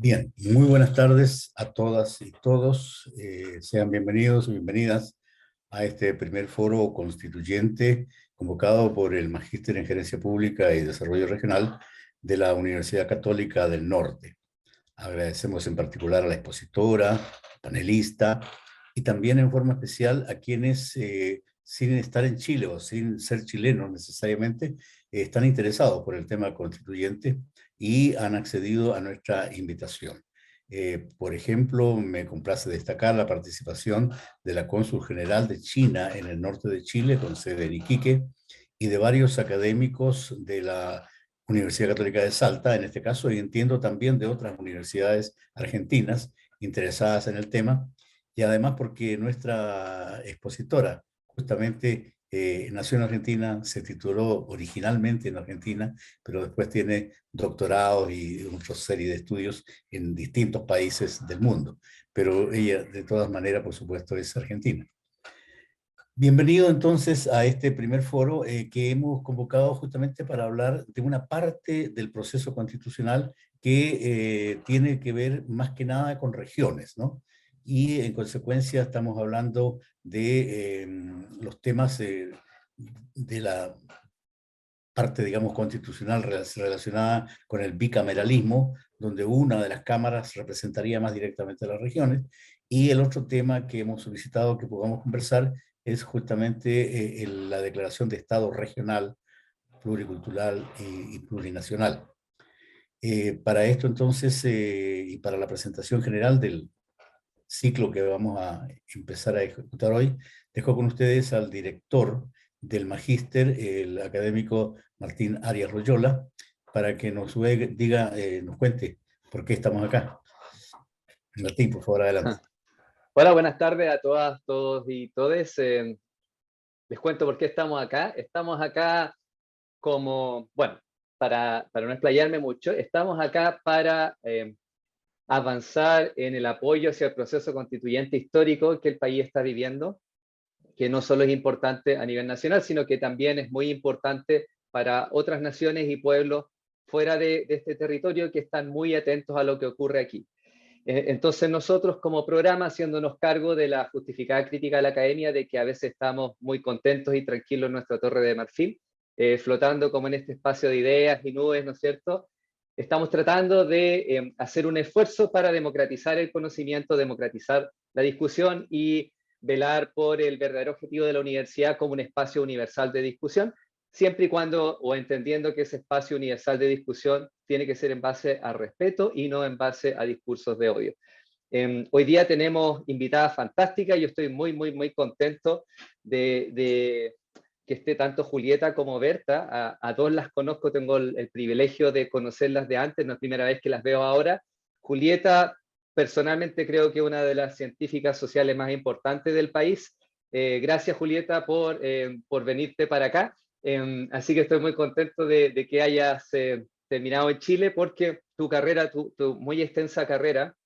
Bien, muy buenas tardes a todas y todos. Sean bienvenidos y bienvenidas a este primer foro constituyente convocado por el Magíster en Gerencia Pública y Desarrollo Regional de la Universidad Católica del Norte. Agradecemos en particular a la expositora, panelista y también en forma especial a quienes, sin estar en Chile o sin ser chilenos necesariamente, están interesados por el tema constituyente y han accedido a nuestra invitación. Por ejemplo, me complace destacar la participación de la cónsul general de China en el norte de Chile, con sede en Iquique, y de varios académicos de la Universidad Católica de Salta, en este caso, y entiendo también de otras universidades argentinas interesadas en el tema, y además porque nuestra expositora justamente nació en Argentina, se tituló originalmente en Argentina, pero después tiene doctorados y otra serie de estudios en distintos países del mundo. Pero ella, de todas maneras, por supuesto, es argentina. Bienvenido entonces a este primer foro que hemos convocado justamente para hablar de una parte del proceso constitucional que tiene que ver más que nada con regiones, ¿no? Y en consecuencia estamos hablando de los temas de la parte, digamos, constitucional relacionada con el bicameralismo, donde una de las cámaras representaría más directamente a las regiones, y el otro tema que hemos solicitado que podamos conversar es justamente la declaración de Estado regional, pluricultural y plurinacional. Para esto entonces, y para la presentación general del ciclo que vamos a empezar a ejecutar hoy, dejo con ustedes al director del Magíster, el académico Martín Arias Royola, para que nos diga, nos cuente por qué estamos acá. Martín, por favor, adelante. Hola, buenas tardes a todas, todos y todes. Les cuento por qué estamos acá. Estamos acá como, bueno, para no explayarme mucho, estamos acá para avanzar en el apoyo hacia el proceso constituyente histórico que el país está viviendo, que no solo es importante a nivel nacional, sino que también es muy importante para otras naciones y pueblos fuera de este territorio que están muy atentos a lo que ocurre aquí. Entonces nosotros como programa, haciéndonos cargo de la justificada crítica a la academia, de que a veces estamos muy contentos y tranquilos en nuestra torre de marfil, flotando como en este espacio de ideas y nubes, ¿no es cierto? Estamos tratando de hacer un esfuerzo para democratizar el conocimiento, democratizar la discusión y velar por el verdadero objetivo de la universidad como un espacio universal de discusión, siempre y cuando, o entendiendo que ese espacio universal de discusión tiene que ser en base a respeto y no en base a discursos de odio. Hoy día tenemos invitadas fantásticas, yo estoy muy contento de que esté tanto Julieta como Berta, a dos las conozco, tengo el privilegio de conocerlas de antes, no es primera vez que las veo ahora. Julieta, personalmente creo que es una de las científicas sociales más importantes del país. Gracias Julieta por venirte para acá. Así que estoy muy contento de que hayas terminado en Chile porque tu carrera, tu muy extensa carrera,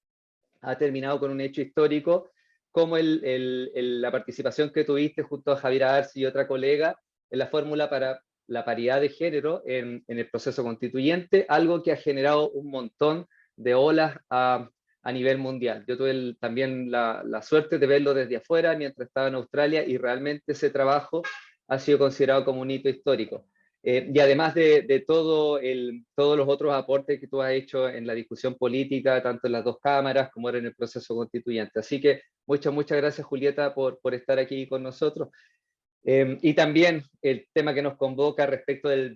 ha terminado con un hecho histórico como la participación que tuviste junto a Javier Arce y otra colega en la fórmula para la paridad de género en el proceso constituyente, algo que ha generado un montón de olas a nivel mundial. Yo tuve también la suerte de verlo desde afuera mientras estaba en Australia y realmente ese trabajo ha sido considerado como un hito histórico. Y además de todos los otros aportes que tú has hecho en la discusión política, tanto en las dos cámaras como ahora en el proceso constituyente. Así que muchas gracias, Julieta, por estar aquí con nosotros. Y también el tema que nos convoca respecto del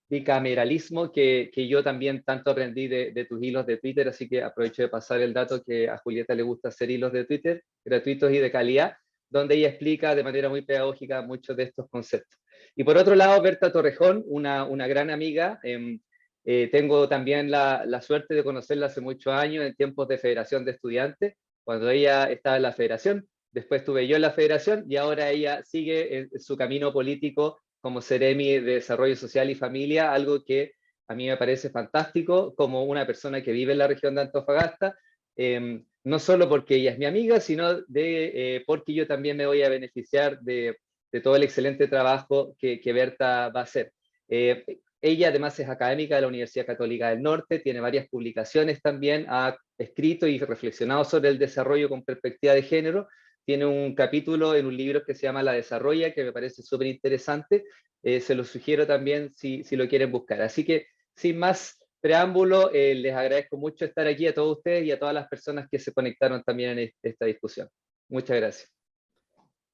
bicameralismo, que yo también tanto aprendí de tus hilos de Twitter, así que aprovecho de pasar el dato que a Julieta le gusta hacer hilos de Twitter, gratuitos y de calidad, donde ella explica de manera muy pedagógica muchos de estos conceptos. Y por otro lado, Berta Torrejón, una gran amiga, tengo también la suerte de conocerla hace muchos años en tiempos de Federación de Estudiantes, cuando ella estaba en la federación. Después estuve yo en la federación y ahora ella sigue en su camino político como Seremi de Desarrollo Social y Familia, algo que a mí me parece fantástico como una persona que vive en la región de Antofagasta, no solo porque ella es mi amiga, sino porque yo también me voy a beneficiar de todo el excelente trabajo que Berta va a hacer. Ella además es académica de la Universidad Católica del Norte, tiene varias publicaciones también, ha escrito y reflexionado sobre el desarrollo con perspectiva de género. Tiene un capítulo en un libro que se llama La Desarrolla, que me parece súper interesante. Se lo sugiero también si lo quieren buscar. Así que, sin más preámbulo, les agradezco mucho estar aquí a todos ustedes y a todas las personas que se conectaron también en esta discusión. Muchas gracias.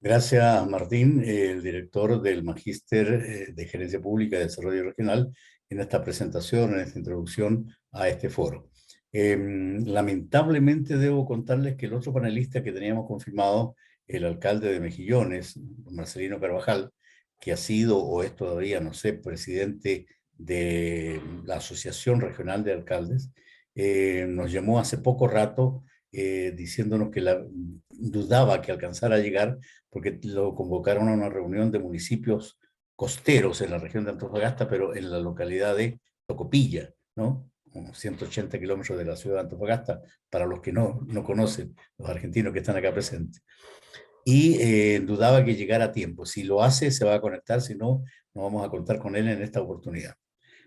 Gracias, Martín, el director del Magíster de Gerencia Pública y Desarrollo Regional, en esta presentación, en esta introducción a este foro. Lamentablemente debo contarles que el otro panelista que teníamos confirmado, el alcalde de Mejillones, Marcelino Carvajal, que ha sido o es todavía, no sé, presidente de la Asociación Regional de Alcaldes, nos llamó hace poco rato diciéndonos que dudaba que alcanzara a llegar porque lo convocaron a una reunión de municipios costeros en la región de Antofagasta, pero en la localidad de Tocopilla, ¿no? Unos 180 kilómetros de la ciudad de Antofagasta, para los que no conocen, los argentinos que están acá presentes. Y dudaba que llegara a tiempo. Si lo hace, se va a conectar, si no, no vamos a contar con él en esta oportunidad.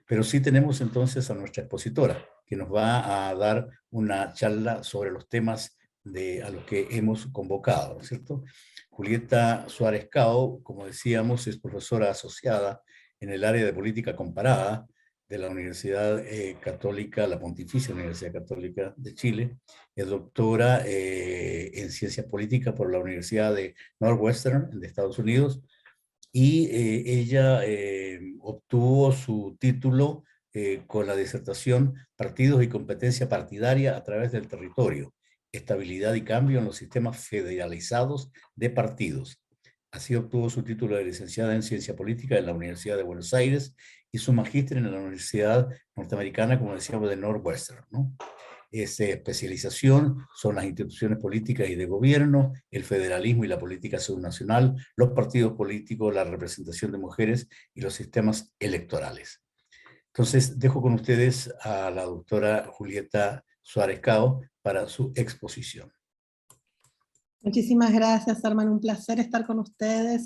Pero sí tenemos entonces a nuestra expositora, que nos va a dar una charla sobre los temas a los que hemos convocado, ¿no es cierto? Julieta Suárez Cao, como decíamos, es profesora asociada en el área de política comparada de la Universidad Católica, la Pontificia Universidad Católica de Chile. Es doctora en ciencias políticas por la Universidad de Northwestern de Estados Unidos, y ella obtuvo su título con la disertación Partidos y competencia partidaria a través del territorio, estabilidad y cambio en los sistemas federalizados de partidos. Así obtuvo su título de licenciada en Ciencia Política en la Universidad de Buenos Aires y su magíster en la Universidad Norteamericana, como decíamos, de Northwestern, ¿no? Especialización son las instituciones políticas y de gobierno, el federalismo y la política subnacional, los partidos políticos, la representación de mujeres y los sistemas electorales. Entonces, dejo con ustedes a la doctora Julieta Suárez Cao para su exposición. Muchísimas gracias, Arman. Un placer estar con ustedes.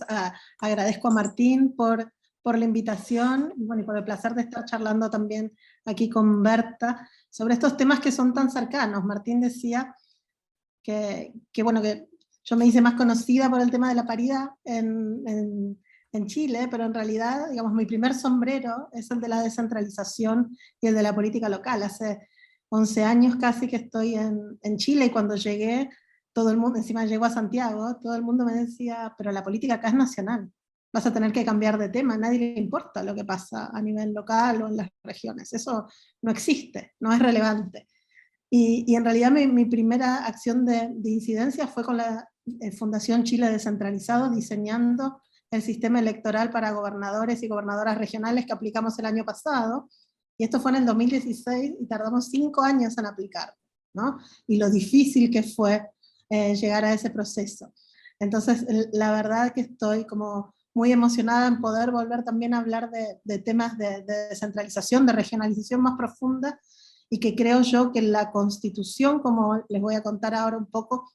Agradezco a Martín por la invitación y por el placer de estar charlando también aquí con Berta sobre estos temas que son tan cercanos. Martín decía que yo me hice más conocida por el tema de la paridad en Chile, pero en realidad, digamos, mi primer sombrero es el de la descentralización y el de la política local. Hace 11 años casi que estoy en Chile, y cuando llegué, todo el mundo, encima llegó a Santiago, todo el mundo me decía, pero la política acá es nacional, vas a tener que cambiar de tema, a nadie le importa lo que pasa a nivel local o en las regiones, eso no existe, no es relevante. Y en realidad mi primera acción de incidencia fue con la Fundación Chile Descentralizado, diseñando el sistema electoral para gobernadores y gobernadoras regionales que aplicamos el año pasado, y esto fue en el 2016, y tardamos 5 años en aplicarlo, ¿no? Y lo difícil que fue llegar a ese proceso. Entonces, la verdad que estoy como muy emocionada en poder volver también a hablar de temas de descentralización, de regionalización más profunda, y que creo yo que la Constitución, como les voy a contar ahora un poco,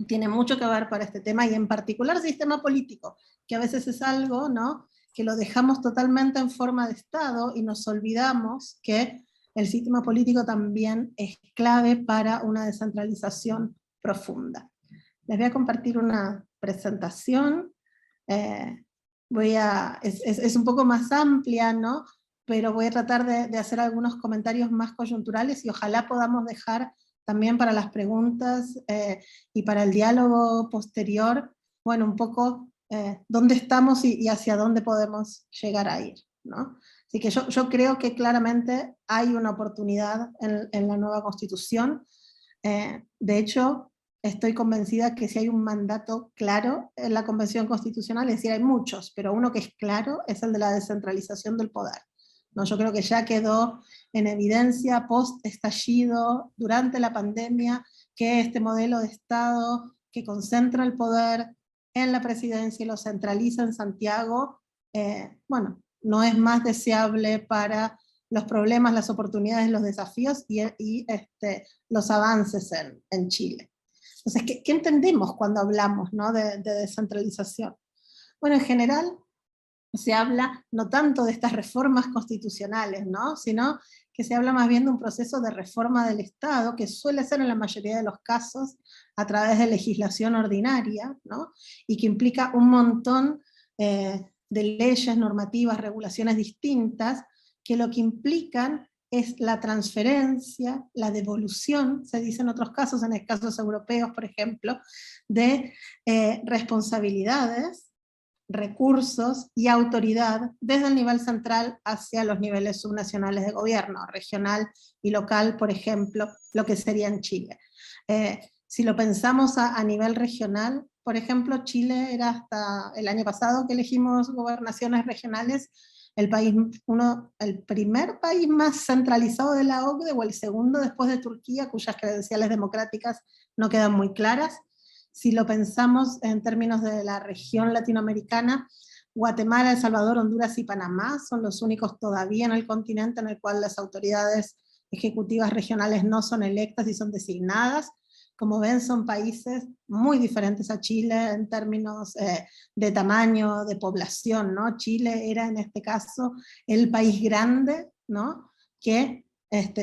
tiene mucho que ver para este tema, y en particular el sistema político, que a veces es algo, ¿no?, que lo dejamos totalmente en forma de Estado y nos olvidamos que el sistema político también es clave para una descentralización profunda. Les voy a compartir una presentación, es un poco más amplia, ¿no?, pero voy a tratar de hacer algunos comentarios más coyunturales, y ojalá podamos dejar también para las preguntas y para el diálogo posterior, bueno, un poco dónde estamos y hacia dónde podemos llegar a ir, ¿no? Así que yo creo que claramente hay una oportunidad en la nueva Constitución. De hecho, estoy convencida que si hay un mandato claro en la Convención Constitucional, es decir, hay muchos, pero uno que es claro es el de la descentralización del poder, ¿no? Yo creo que ya quedó en evidencia post-estallido, durante la pandemia, que este modelo de Estado que concentra el poder en la presidencia y lo centraliza en Santiago, bueno, no es más deseable para los problemas, las oportunidades, los desafíos y los avances en Chile. Entonces, ¿qué entendemos cuando hablamos, ¿no?, de descentralización? Bueno, en general, se habla no tanto de estas reformas constitucionales, ¿no? Sino que se habla más bien de un proceso de reforma del Estado, que suele ser en la mayoría de los casos a través de legislación ordinaria, ¿no? Y que implica un montón de leyes, normativas, regulaciones distintas, que lo que implican es la transferencia, la devolución, se dice en otros casos, en casos europeos, por ejemplo, de responsabilidades, recursos y autoridad desde el nivel central hacia los niveles subnacionales de gobierno, regional y local, por ejemplo, lo que sería en Chile. Si lo pensamos a nivel regional, por ejemplo, Chile era hasta el año pasado que elegimos gobernaciones regionales, el primer país más centralizado de la OCDE, o el segundo después de Turquía, cuyas credenciales democráticas no quedan muy claras. Si lo pensamos en términos de la región latinoamericana, Guatemala, El Salvador, Honduras y Panamá son los únicos todavía en el continente en el cual las autoridades ejecutivas regionales no son electas y son designadas. Como ven, son países muy diferentes a Chile en términos de tamaño, de población, ¿no? Chile era en este caso el país grande, ¿no? Que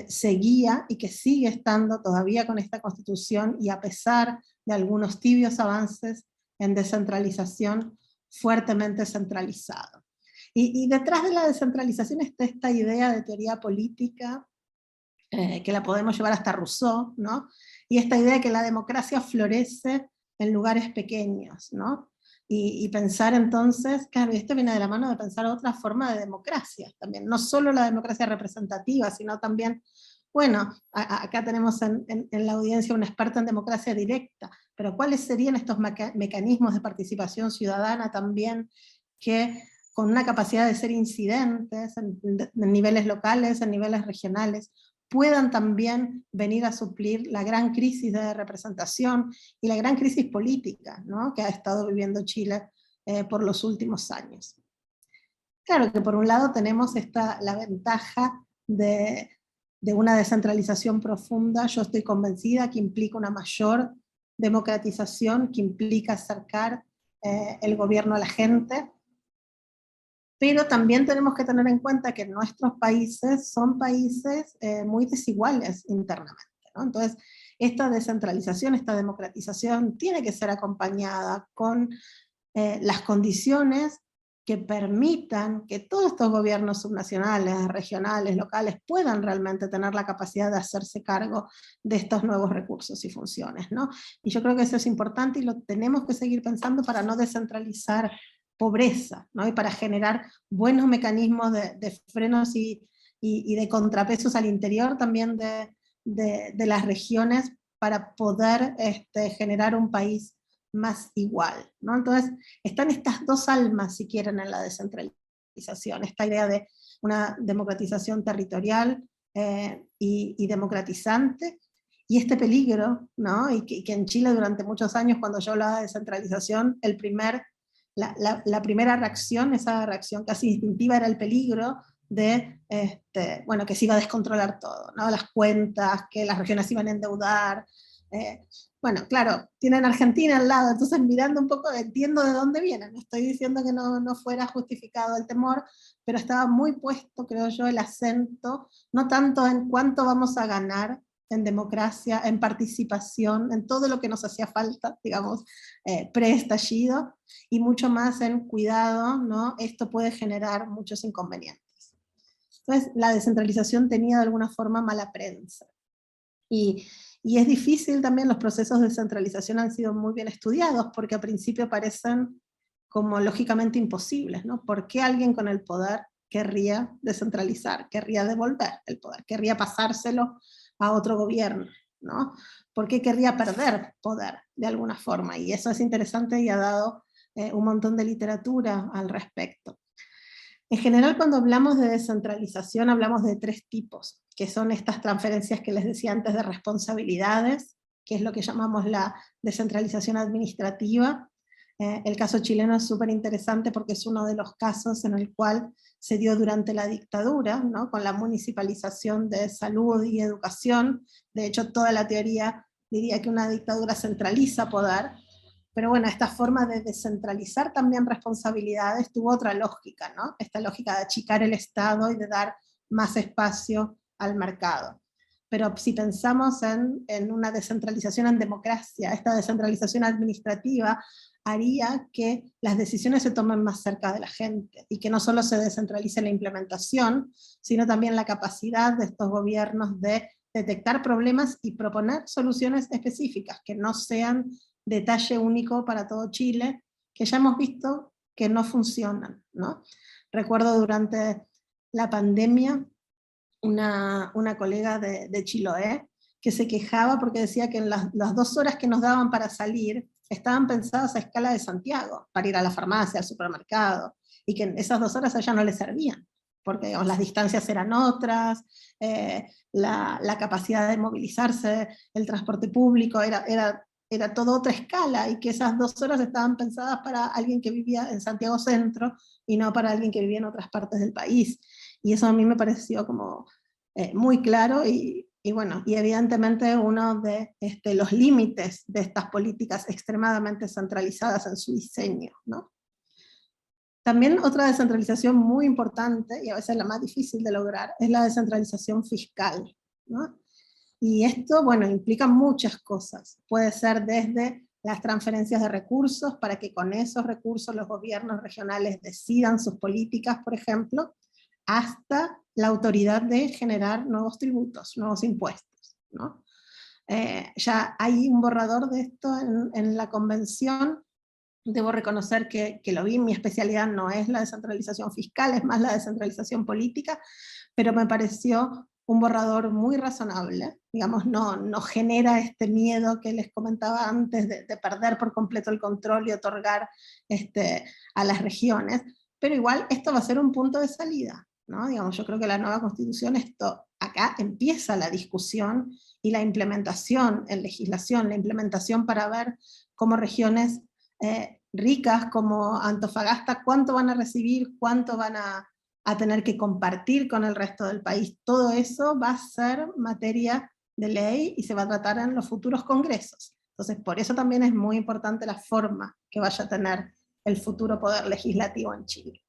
seguía y que sigue estando todavía con esta constitución, y a pesar de algunos tibios avances en descentralización, fuertemente centralizado. Y detrás de la descentralización está esta idea de teoría política, que la podemos llevar hasta Rousseau, ¿no? Y esta idea de que la democracia florece en lugares pequeños, ¿no? Y pensar entonces, claro, y esto viene de la mano de pensar otra forma de democracia también, no solo la democracia representativa, sino también, bueno, acá tenemos en la audiencia una experta en democracia directa, pero ¿cuáles serían estos mecanismos de participación ciudadana también que con una capacidad de ser incidentes en niveles locales, en niveles regionales, puedan también venir a suplir la gran crisis de representación y la gran crisis política, ¿no? Que ha estado viviendo Chile por los últimos años? Claro que por un lado tenemos la ventaja de una descentralización profunda. Yo estoy convencida que implica una mayor democratización, que implica acercar el gobierno a la gente, pero también tenemos que tener en cuenta que nuestros países son países muy desiguales internamente, ¿no? Entonces, esta descentralización, esta democratización tiene que ser acompañada con las condiciones que permitan que todos estos gobiernos subnacionales, regionales, locales, puedan realmente tener la capacidad de hacerse cargo de estos nuevos recursos y funciones, ¿no? Y yo creo que eso es importante y lo tenemos que seguir pensando para no descentralizar pobreza, ¿no? Y para generar buenos mecanismos de frenos y de contrapesos al interior también de las regiones, para poder generar un país más igual, ¿no? Entonces, están estas dos almas, si quieren, en la descentralización, esta idea de una democratización territorial y democratizante, y este peligro, ¿no? Y que en Chile durante muchos años, cuando yo hablaba de descentralización, la primera reacción, esa reacción casi instintiva, era el peligro de, bueno, que se iba a descontrolar todo, ¿no? Las cuentas, que las regiones se iban a endeudar. Bueno, claro, tienen Argentina al lado, entonces mirando un poco entiendo de dónde vienen. No estoy diciendo que no fuera justificado el temor, pero estaba muy puesto, creo yo, el acento, no tanto en cuánto vamos a ganar en democracia, en participación, en todo lo que nos hacía falta, digamos, pre-estallido, y mucho más en cuidado, ¿no? Esto puede generar muchos inconvenientes. Entonces, la descentralización tenía de alguna forma mala prensa. Y es difícil también, los procesos de descentralización han sido muy bien estudiados, porque al principio parecen como lógicamente imposibles, ¿no? ¿Por qué alguien con el poder querría descentralizar, querría devolver el poder, querría pasárselo a otro gobierno, ¿no? ¿Por qué querría perder poder de alguna forma? Y eso es interesante y ha dado un montón de literatura al respecto. En general, cuando hablamos de descentralización, hablamos de tres tipos, que son estas transferencias que les decía antes de responsabilidades, que es lo que llamamos la descentralización administrativa. El caso chileno es súper interesante porque es uno de los casos en el cual se dio durante la dictadura, ¿no? Con la municipalización de salud y educación. De hecho, toda la teoría diría que una dictadura centraliza poder, Pero bueno, esta forma de descentralizar también responsabilidades tuvo otra lógica, ¿no? Esta lógica de achicar el Estado y de dar más espacio al mercado. Pero si pensamos en una descentralización en democracia, esta descentralización administrativa haría que las decisiones se tomen más cerca de la gente, y que no solo se descentralice la implementación, sino también la capacidad de estos gobiernos de detectar problemas y proponer soluciones específicas, que no sean detalle único para todo Chile, que ya hemos visto que no funcionan, ¿no? Recuerdo durante la pandemia una colega de Chiloé que se quejaba porque decía que en las 2 horas que nos daban para salir estaban pensadas a escala de Santiago, para ir a la farmacia, al supermercado, y que esas 2 horas a ella no le servían, porque digamos, las distancias eran otras, la capacidad de movilizarse, el transporte público, era todo otra escala, y que esas 2 horas estaban pensadas para alguien que vivía en Santiago Centro, y no para alguien que vivía en otras partes del país. Y eso a mí me pareció como muy claro, y bueno, y evidentemente uno de los límites de estas políticas extremadamente centralizadas en su diseño, ¿no? También otra descentralización muy importante, y a veces la más difícil de lograr, es la descentralización fiscal, ¿no? Y esto, bueno, implica muchas cosas. Puede ser desde las transferencias de recursos, para que con esos recursos los gobiernos regionales decidan sus políticas, por ejemplo, hasta la autoridad de generar nuevos tributos, nuevos impuestos, ¿no? Ya hay un borrador de esto en la convención. Debo reconocer que lo vi, mi especialidad no es la descentralización fiscal, es más la descentralización política, pero me pareció un borrador muy razonable, digamos, no genera este miedo que les comentaba antes de perder por completo el control y otorgar a las regiones, pero igual esto va a ser un punto de salida, ¿no? Digamos, yo creo que la nueva constitución, acá empieza la discusión y la implementación en legislación, la implementación para ver cómo regiones ricas como Antofagasta, cuánto van a recibir, cuánto van a tener que compartir con el resto del país. Todo eso va a ser materia de ley y se va a tratar en los futuros congresos. Entonces, por eso también es muy importante la forma que vaya a tener el futuro poder legislativo en Chile.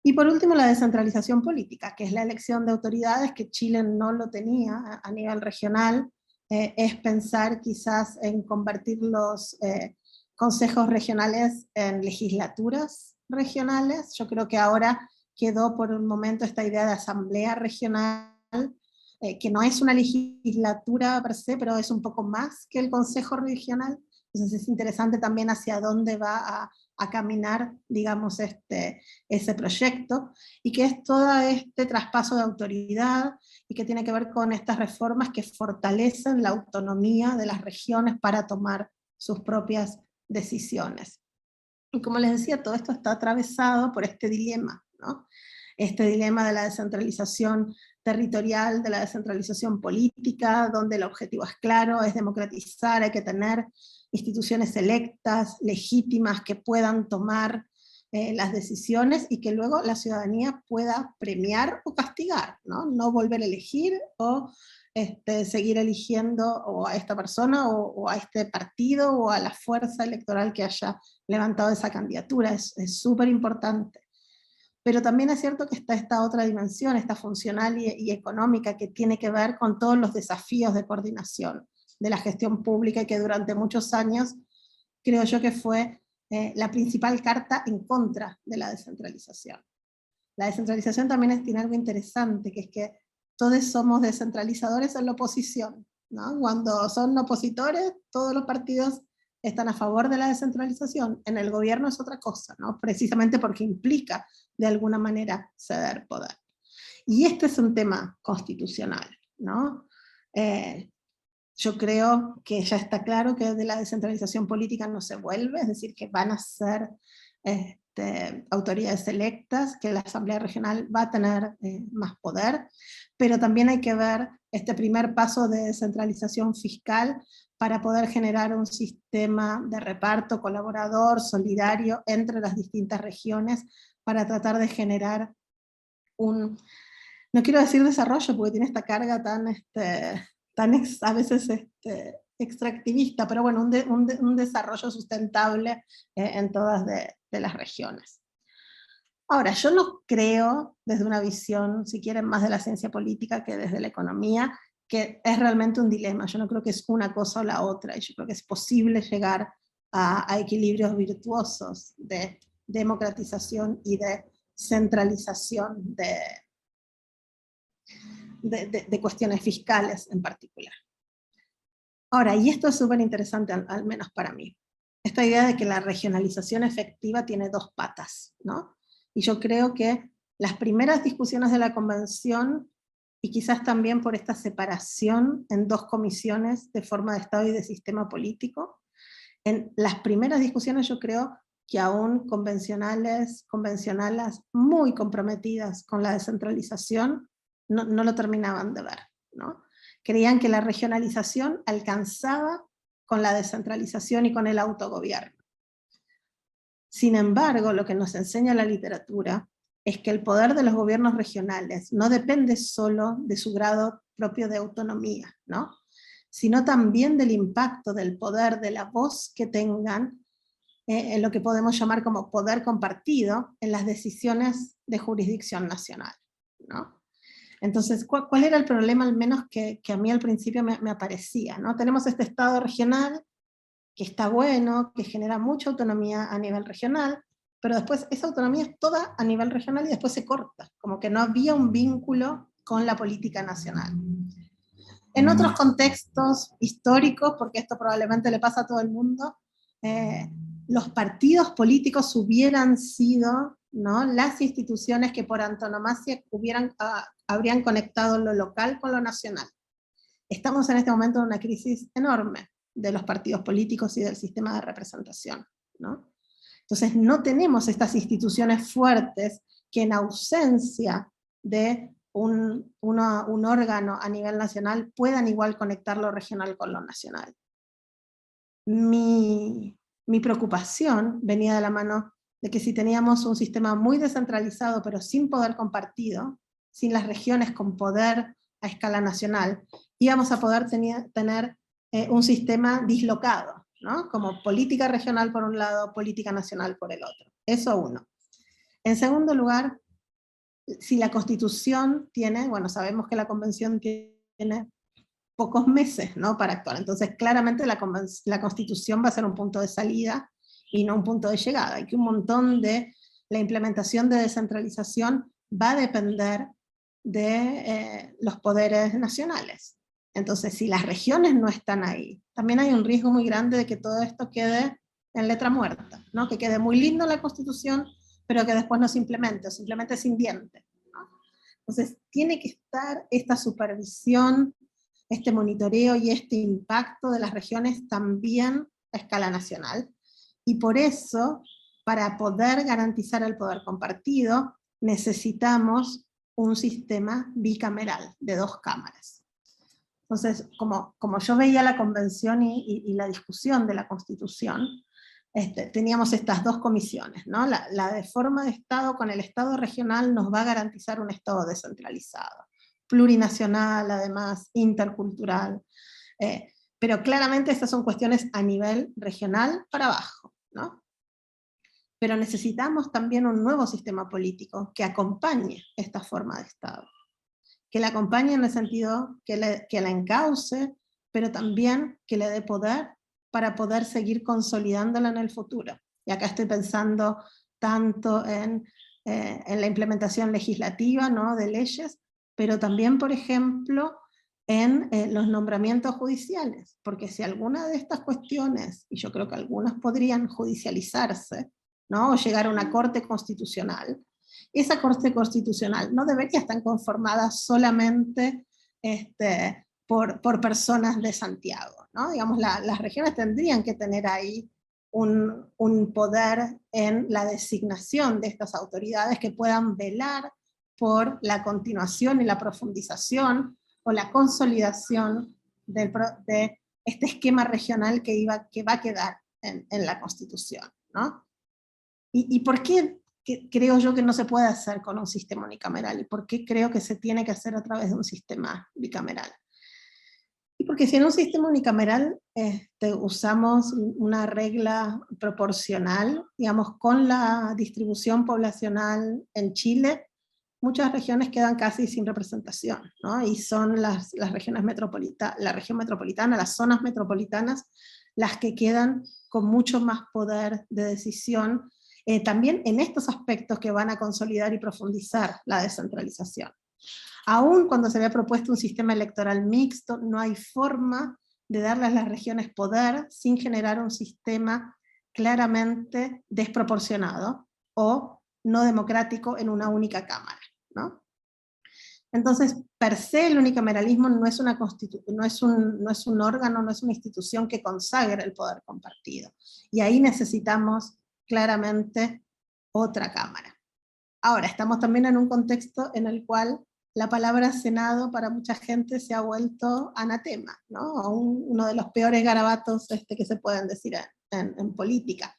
Y por último, la descentralización política, que es la elección de autoridades, que Chile no lo tenía a nivel regional. Es pensar quizás en convertir los consejos regionales en legislaturas regionales. Yo creo que ahora quedó por un momento esta idea de asamblea regional, que no es una legislatura per se, pero es un poco más que el consejo regional. Entonces es interesante también hacia dónde va a caminar, digamos, ese proyecto, y que es todo este traspaso de autoridad, y que tiene que ver con estas reformas que fortalecen la autonomía de las regiones para tomar sus propias decisiones. Y como les decía, todo esto está atravesado por este dilema, ¿no? Este dilema de la descentralización territorial, de la descentralización política, donde el objetivo es claro, es democratizar, hay que tener instituciones electas, legítimas, que puedan tomar las decisiones, y que luego la ciudadanía pueda premiar o castigar, ¿no? No volver a elegir o seguir eligiendo o a esta persona o a este partido o a la fuerza electoral que haya levantado esa candidatura. Es súper importante. Pero también es cierto que está esta otra dimensión, esta funcional y económica, que tiene que ver con todos los desafíos de coordinación de la gestión pública, y que durante muchos años creo yo que fue la principal carta en contra de la descentralización. La descentralización también tiene algo interesante, que es que todos somos descentralizadores en la oposición, ¿no? Cuando son opositores, todos los partidos están a favor de la descentralización. En el gobierno es otra cosa, ¿no? Precisamente porque implica de alguna manera ceder poder. Y este es un tema constitucional, ¿no? Yo creo que ya está claro que de la descentralización política no se vuelve, es decir, que van a ser autoridades electas, que la Asamblea Regional va a tener más poder, pero también hay que ver este primer paso de descentralización fiscal para poder generar un sistema de reparto colaborador, solidario entre las distintas regiones, para tratar de generar no quiero decir desarrollo, porque tiene esta carga tan a veces extractivista, pero bueno, un desarrollo sustentable en todas de las regiones. Ahora, yo no creo, desde una visión, si quieren, más de la ciencia política que desde la economía, que es realmente un dilema. Yo no creo que es una cosa o la otra, y yo creo que es posible llegar a equilibrios virtuosos de democratización y de centralización de cuestiones fiscales en particular. Ahora, y esto es súper interesante, al menos para mí, esta idea de que la regionalización efectiva tiene dos patas, ¿no? Y yo creo que las primeras discusiones de la convención, y quizás también por esta separación en dos comisiones de forma de Estado y de sistema político, en las primeras discusiones yo creo que aún convencionales muy comprometidas con la descentralización, no lo terminaban de ver, ¿no? Creían que la regionalización alcanzaba con la descentralización y con el autogobierno. Sin embargo, lo que nos enseña la literatura es que el poder de los gobiernos regionales no depende solo de su grado propio de autonomía, ¿no? Sino también del impacto del poder, de la voz que tengan en lo que podemos llamar como poder compartido en las decisiones de jurisdicción nacional, ¿no? Entonces, ¿cuál era el problema, al menos que a mí al principio me aparecía, ¿no? Tenemos este Estado regional que está bueno, que genera mucha autonomía a nivel regional, pero después esa autonomía es toda a nivel regional y después se corta, como que no había un vínculo con la política nacional. En otros contextos históricos, porque esto probablemente le pasa a todo el mundo, los partidos políticos hubieran sido, ¿no?, las instituciones que por antonomasia habrían conectado lo local con lo nacional. Estamos en este momento en una crisis enorme de los partidos políticos y del sistema de representación, ¿no? Entonces no tenemos estas instituciones fuertes que en ausencia de un órgano a nivel nacional puedan igual conectar lo regional con lo nacional. Mi preocupación venía de la mano de que si teníamos un sistema muy descentralizado pero sin poder compartido, sin las regiones con poder a escala nacional, íbamos a poder tener un sistema dislocado, ¿no? Como política regional por un lado, política nacional por el otro. Eso uno. En segundo lugar, si la Constitución tiene, bueno, sabemos que la Convención tiene pocos meses, ¿no?, para actuar, entonces claramente la Constitución va a ser un punto de salida y no un punto de llegada, y que un montón de la implementación de descentralización va a depender de los poderes nacionales. Entonces, si las regiones no están ahí, también hay un riesgo muy grande de que todo esto quede en letra muerta, ¿no?, que quede muy lindo la Constitución, pero que después no se implemente, o simplemente sin diente, ¿no? Entonces, tiene que estar esta supervisión, este monitoreo y este impacto de las regiones también a escala nacional. Y por eso, para poder garantizar el poder compartido, necesitamos un sistema bicameral de 2 cámaras. Entonces, como yo veía la convención y la discusión de la Constitución, teníamos estas 2 comisiones, ¿no? La de forma de Estado con el Estado regional nos va a garantizar un Estado descentralizado, plurinacional, además, intercultural, pero claramente estas son cuestiones a nivel regional para abajo, ¿no? Pero necesitamos también un nuevo sistema político que acompañe esta forma de Estado, que la acompañe en el sentido que la encauce, pero también que le dé poder para poder seguir consolidándola en el futuro. Y acá estoy pensando tanto en la implementación legislativa, ¿no?, de leyes, pero también, por ejemplo, en los nombramientos judiciales, porque si alguna de estas cuestiones, y yo creo que algunas podrían judicializarse, ¿no?, o llegar a una corte constitucional, esa corte constitucional no debería estar conformada solamente por personas de Santiago, ¿no? Digamos, las regiones tendrían que tener ahí un poder en la designación de estas autoridades que puedan velar por la continuación y la profundización o la consolidación de este esquema regional que va a quedar en la Constitución, ¿no? ¿Y por qué creo yo que no se puede hacer con un sistema unicameral? ¿Y por qué creo que se tiene que hacer a través de un sistema bicameral? Y porque si en un sistema unicameral usamos una regla proporcional, digamos, con la distribución poblacional en Chile, muchas regiones quedan casi sin representación, ¿no? Y son las regiones metropolitanas, la región metropolitana, las zonas metropolitanas, las que quedan con mucho más poder de decisión, también en estos aspectos que van a consolidar y profundizar la descentralización. Aún cuando se había propuesto un sistema electoral mixto, no hay forma de darle a las regiones poder sin generar un sistema claramente desproporcionado o no democrático en una única cámara, ¿no? Entonces, per se el unicameralismo no es un órgano, no es una institución que consagre el poder compartido. Y ahí necesitamos claramente otra cámara. Ahora, estamos también en un contexto en el cual la palabra Senado para mucha gente se ha vuelto anatema, ¿no? Uno de los peores garabatos que se pueden decir en política.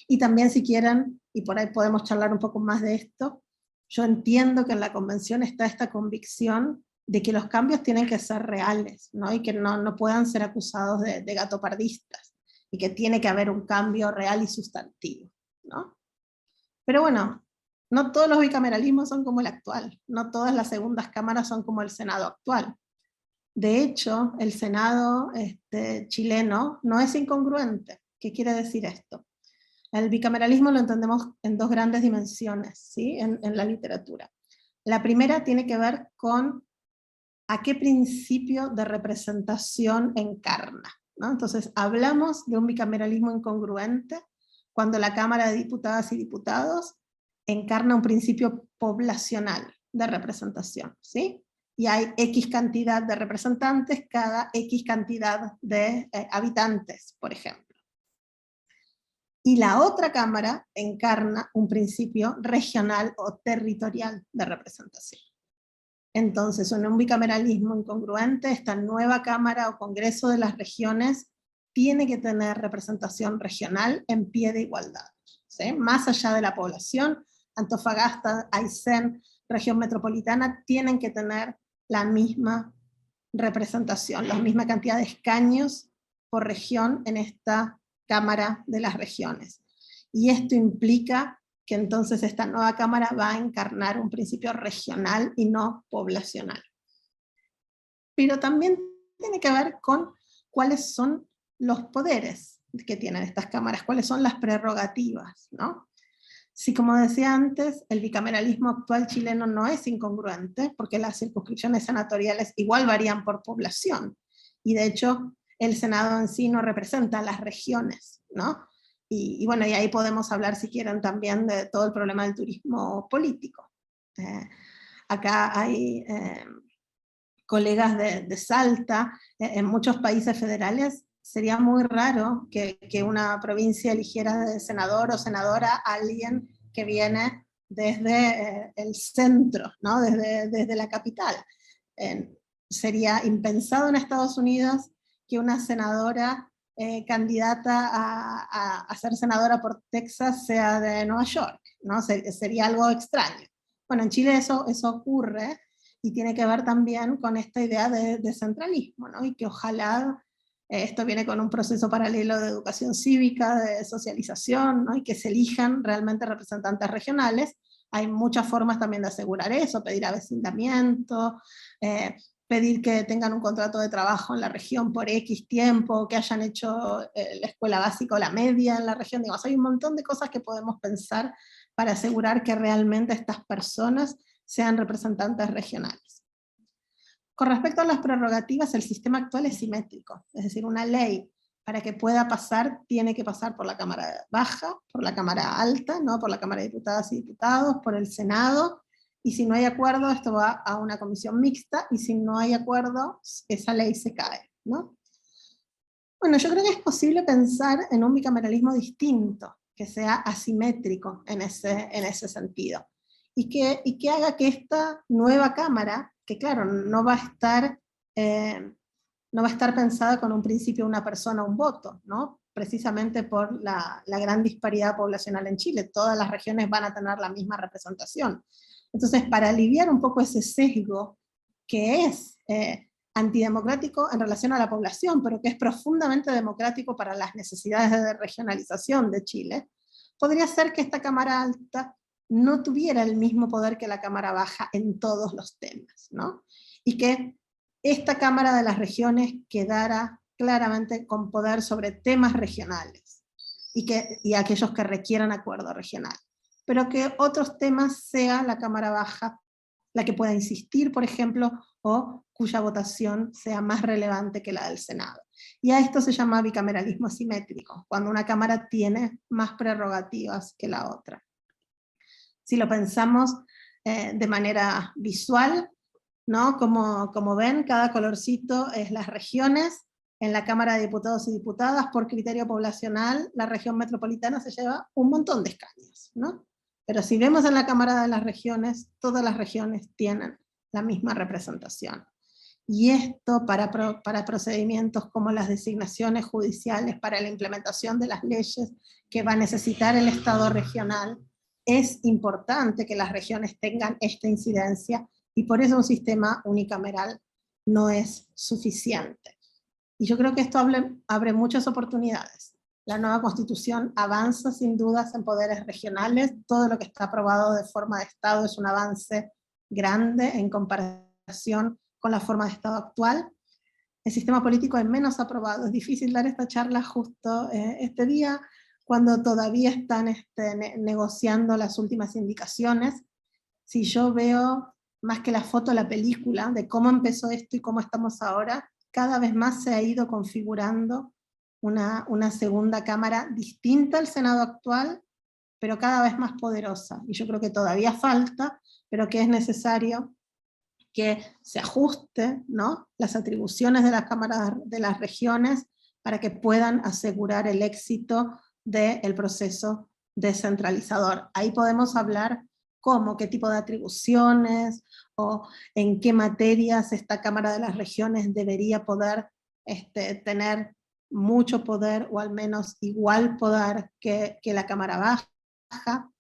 Y también, si quieren, y por ahí podemos charlar un poco más de esto, yo entiendo que en la convención está esta convicción de que los cambios tienen que ser reales, ¿no? Y que no puedan ser acusados de gatopardistas, y que tiene que haber un cambio real y sustantivo, ¿no? Pero bueno, no todos los bicameralismos son como el actual, no todas las segundas cámaras son como el Senado actual. De hecho, el Senado chileno no es incongruente. ¿Qué quiere decir esto? El bicameralismo lo entendemos en dos grandes dimensiones, ¿sí? en la literatura. La primera tiene que ver con a qué principio de representación encarna, ¿no? Entonces, hablamos de un bicameralismo incongruente cuando la Cámara de Diputadas y Diputados encarna un principio poblacional de representación, ¿sí? Y hay X cantidad de representantes cada X cantidad de habitantes, por ejemplo. Y la otra cámara encarna un principio regional o territorial de representación. Entonces, en un bicameralismo incongruente, esta nueva cámara o congreso de las regiones tiene que tener representación regional en pie de igualdad, ¿sí? Más allá de la población, Antofagasta, Aysén, región metropolitana, tienen que tener la misma representación, la misma cantidad de escaños por región en esta Cámara de las Regiones. Y esto implica que entonces esta nueva Cámara va a encarnar un principio regional y no poblacional. Pero también tiene que ver con cuáles son los poderes que tienen estas cámaras, cuáles son las prerrogativas, ¿no? Si, como decía antes, el bicameralismo actual chileno no es incongruente, porque las circunscripciones senatoriales igual varían por población, y de hecho el Senado en sí no representa a las regiones, ¿no? Y bueno, y ahí podemos hablar, si quieren, también de todo el problema del turismo político. Acá hay colegas de Salta, en muchos países federales sería muy raro que una provincia eligiera de senador o senadora a alguien que viene desde el centro, ¿no? desde la capital. Sería impensado en Estados Unidos que una senadora candidata a ser senadora por Texas sea de Nueva York, ¿no? Sería algo extraño. Bueno, en Chile eso ocurre, y tiene que ver también con esta idea de centralismo, ¿no? Y que ojalá esto viene con un proceso paralelo de educación cívica, de socialización, ¿no? Y que se elijan realmente representantes regionales. Hay muchas formas también de asegurar eso, pedir avecindamiento, pedir que tengan un contrato de trabajo en la región por X tiempo, que hayan hecho la escuela básica o la media en la región. Digamos, hay un montón de cosas que podemos pensar para asegurar que realmente estas personas sean representantes regionales. Con respecto a las prerrogativas, el sistema actual es simétrico, es decir, una ley para que pueda pasar tiene que pasar por la Cámara Baja, por la Cámara Alta, ¿no? Por la Cámara de Diputadas y Diputados, por el Senado, y si no hay acuerdo, esto va a una comisión mixta, y si no hay acuerdo, esa ley se cae, ¿no? Bueno, yo creo que es posible pensar en un bicameralismo distinto, que sea asimétrico en ese sentido, y que haga que esta nueva Cámara, que claro, no va a estar pensada con un principio una persona, un voto, ¿no? Precisamente por la gran disparidad poblacional en Chile, todas las regiones van a tener la misma representación. Entonces, para aliviar un poco ese sesgo que es antidemocrático en relación a la población, pero que es profundamente democrático para las necesidades de regionalización de Chile, podría ser que esta Cámara Alta no tuviera el mismo poder que la Cámara Baja en todos los temas, ¿no? Y que esta Cámara de las Regiones quedara claramente con poder sobre temas regionales, y aquellos que requieran acuerdo regional, pero que otros temas sea la Cámara Baja la que pueda insistir, por ejemplo, o cuya votación sea más relevante que la del Senado. Y a esto se llama bicameralismo asimétrico, cuando una Cámara tiene más prerrogativas que la otra. Si lo pensamos de manera visual, ¿no? Como ven, cada colorcito es las regiones. En la Cámara de Diputados y Diputadas, por criterio poblacional, la región metropolitana se lleva un montón de escaños, ¿no? Pero si vemos en la Cámara de las Regiones, todas las regiones tienen la misma representación. Y esto para procedimientos como las designaciones judiciales, para la implementación de las leyes que va a necesitar el Estado regional, es importante que las regiones tengan esta incidencia, y por eso un sistema unicameral no es suficiente. Y yo creo que esto abre muchas oportunidades. La nueva Constitución avanza sin dudas en poderes regionales, todo lo que está aprobado de forma de Estado es un avance grande en comparación con la forma de Estado actual. El sistema político es menos aprobado, es difícil dar esta charla justo este día, cuando todavía están negociando las últimas indicaciones. Si yo veo más que la foto, la película, de cómo empezó esto y cómo estamos ahora, cada vez más se ha ido configurando una segunda cámara distinta al Senado actual, pero cada vez más poderosa. Y yo creo que todavía falta, pero que es necesario que se ajuste, ¿no?, las atribuciones de las cámaras de las regiones para que puedan asegurar el éxito del proceso descentralizador. Ahí podemos hablar cómo, qué tipo de atribuciones, o en qué materias esta Cámara de las Regiones debería poder tener mucho poder, o al menos igual poder que la Cámara Baja.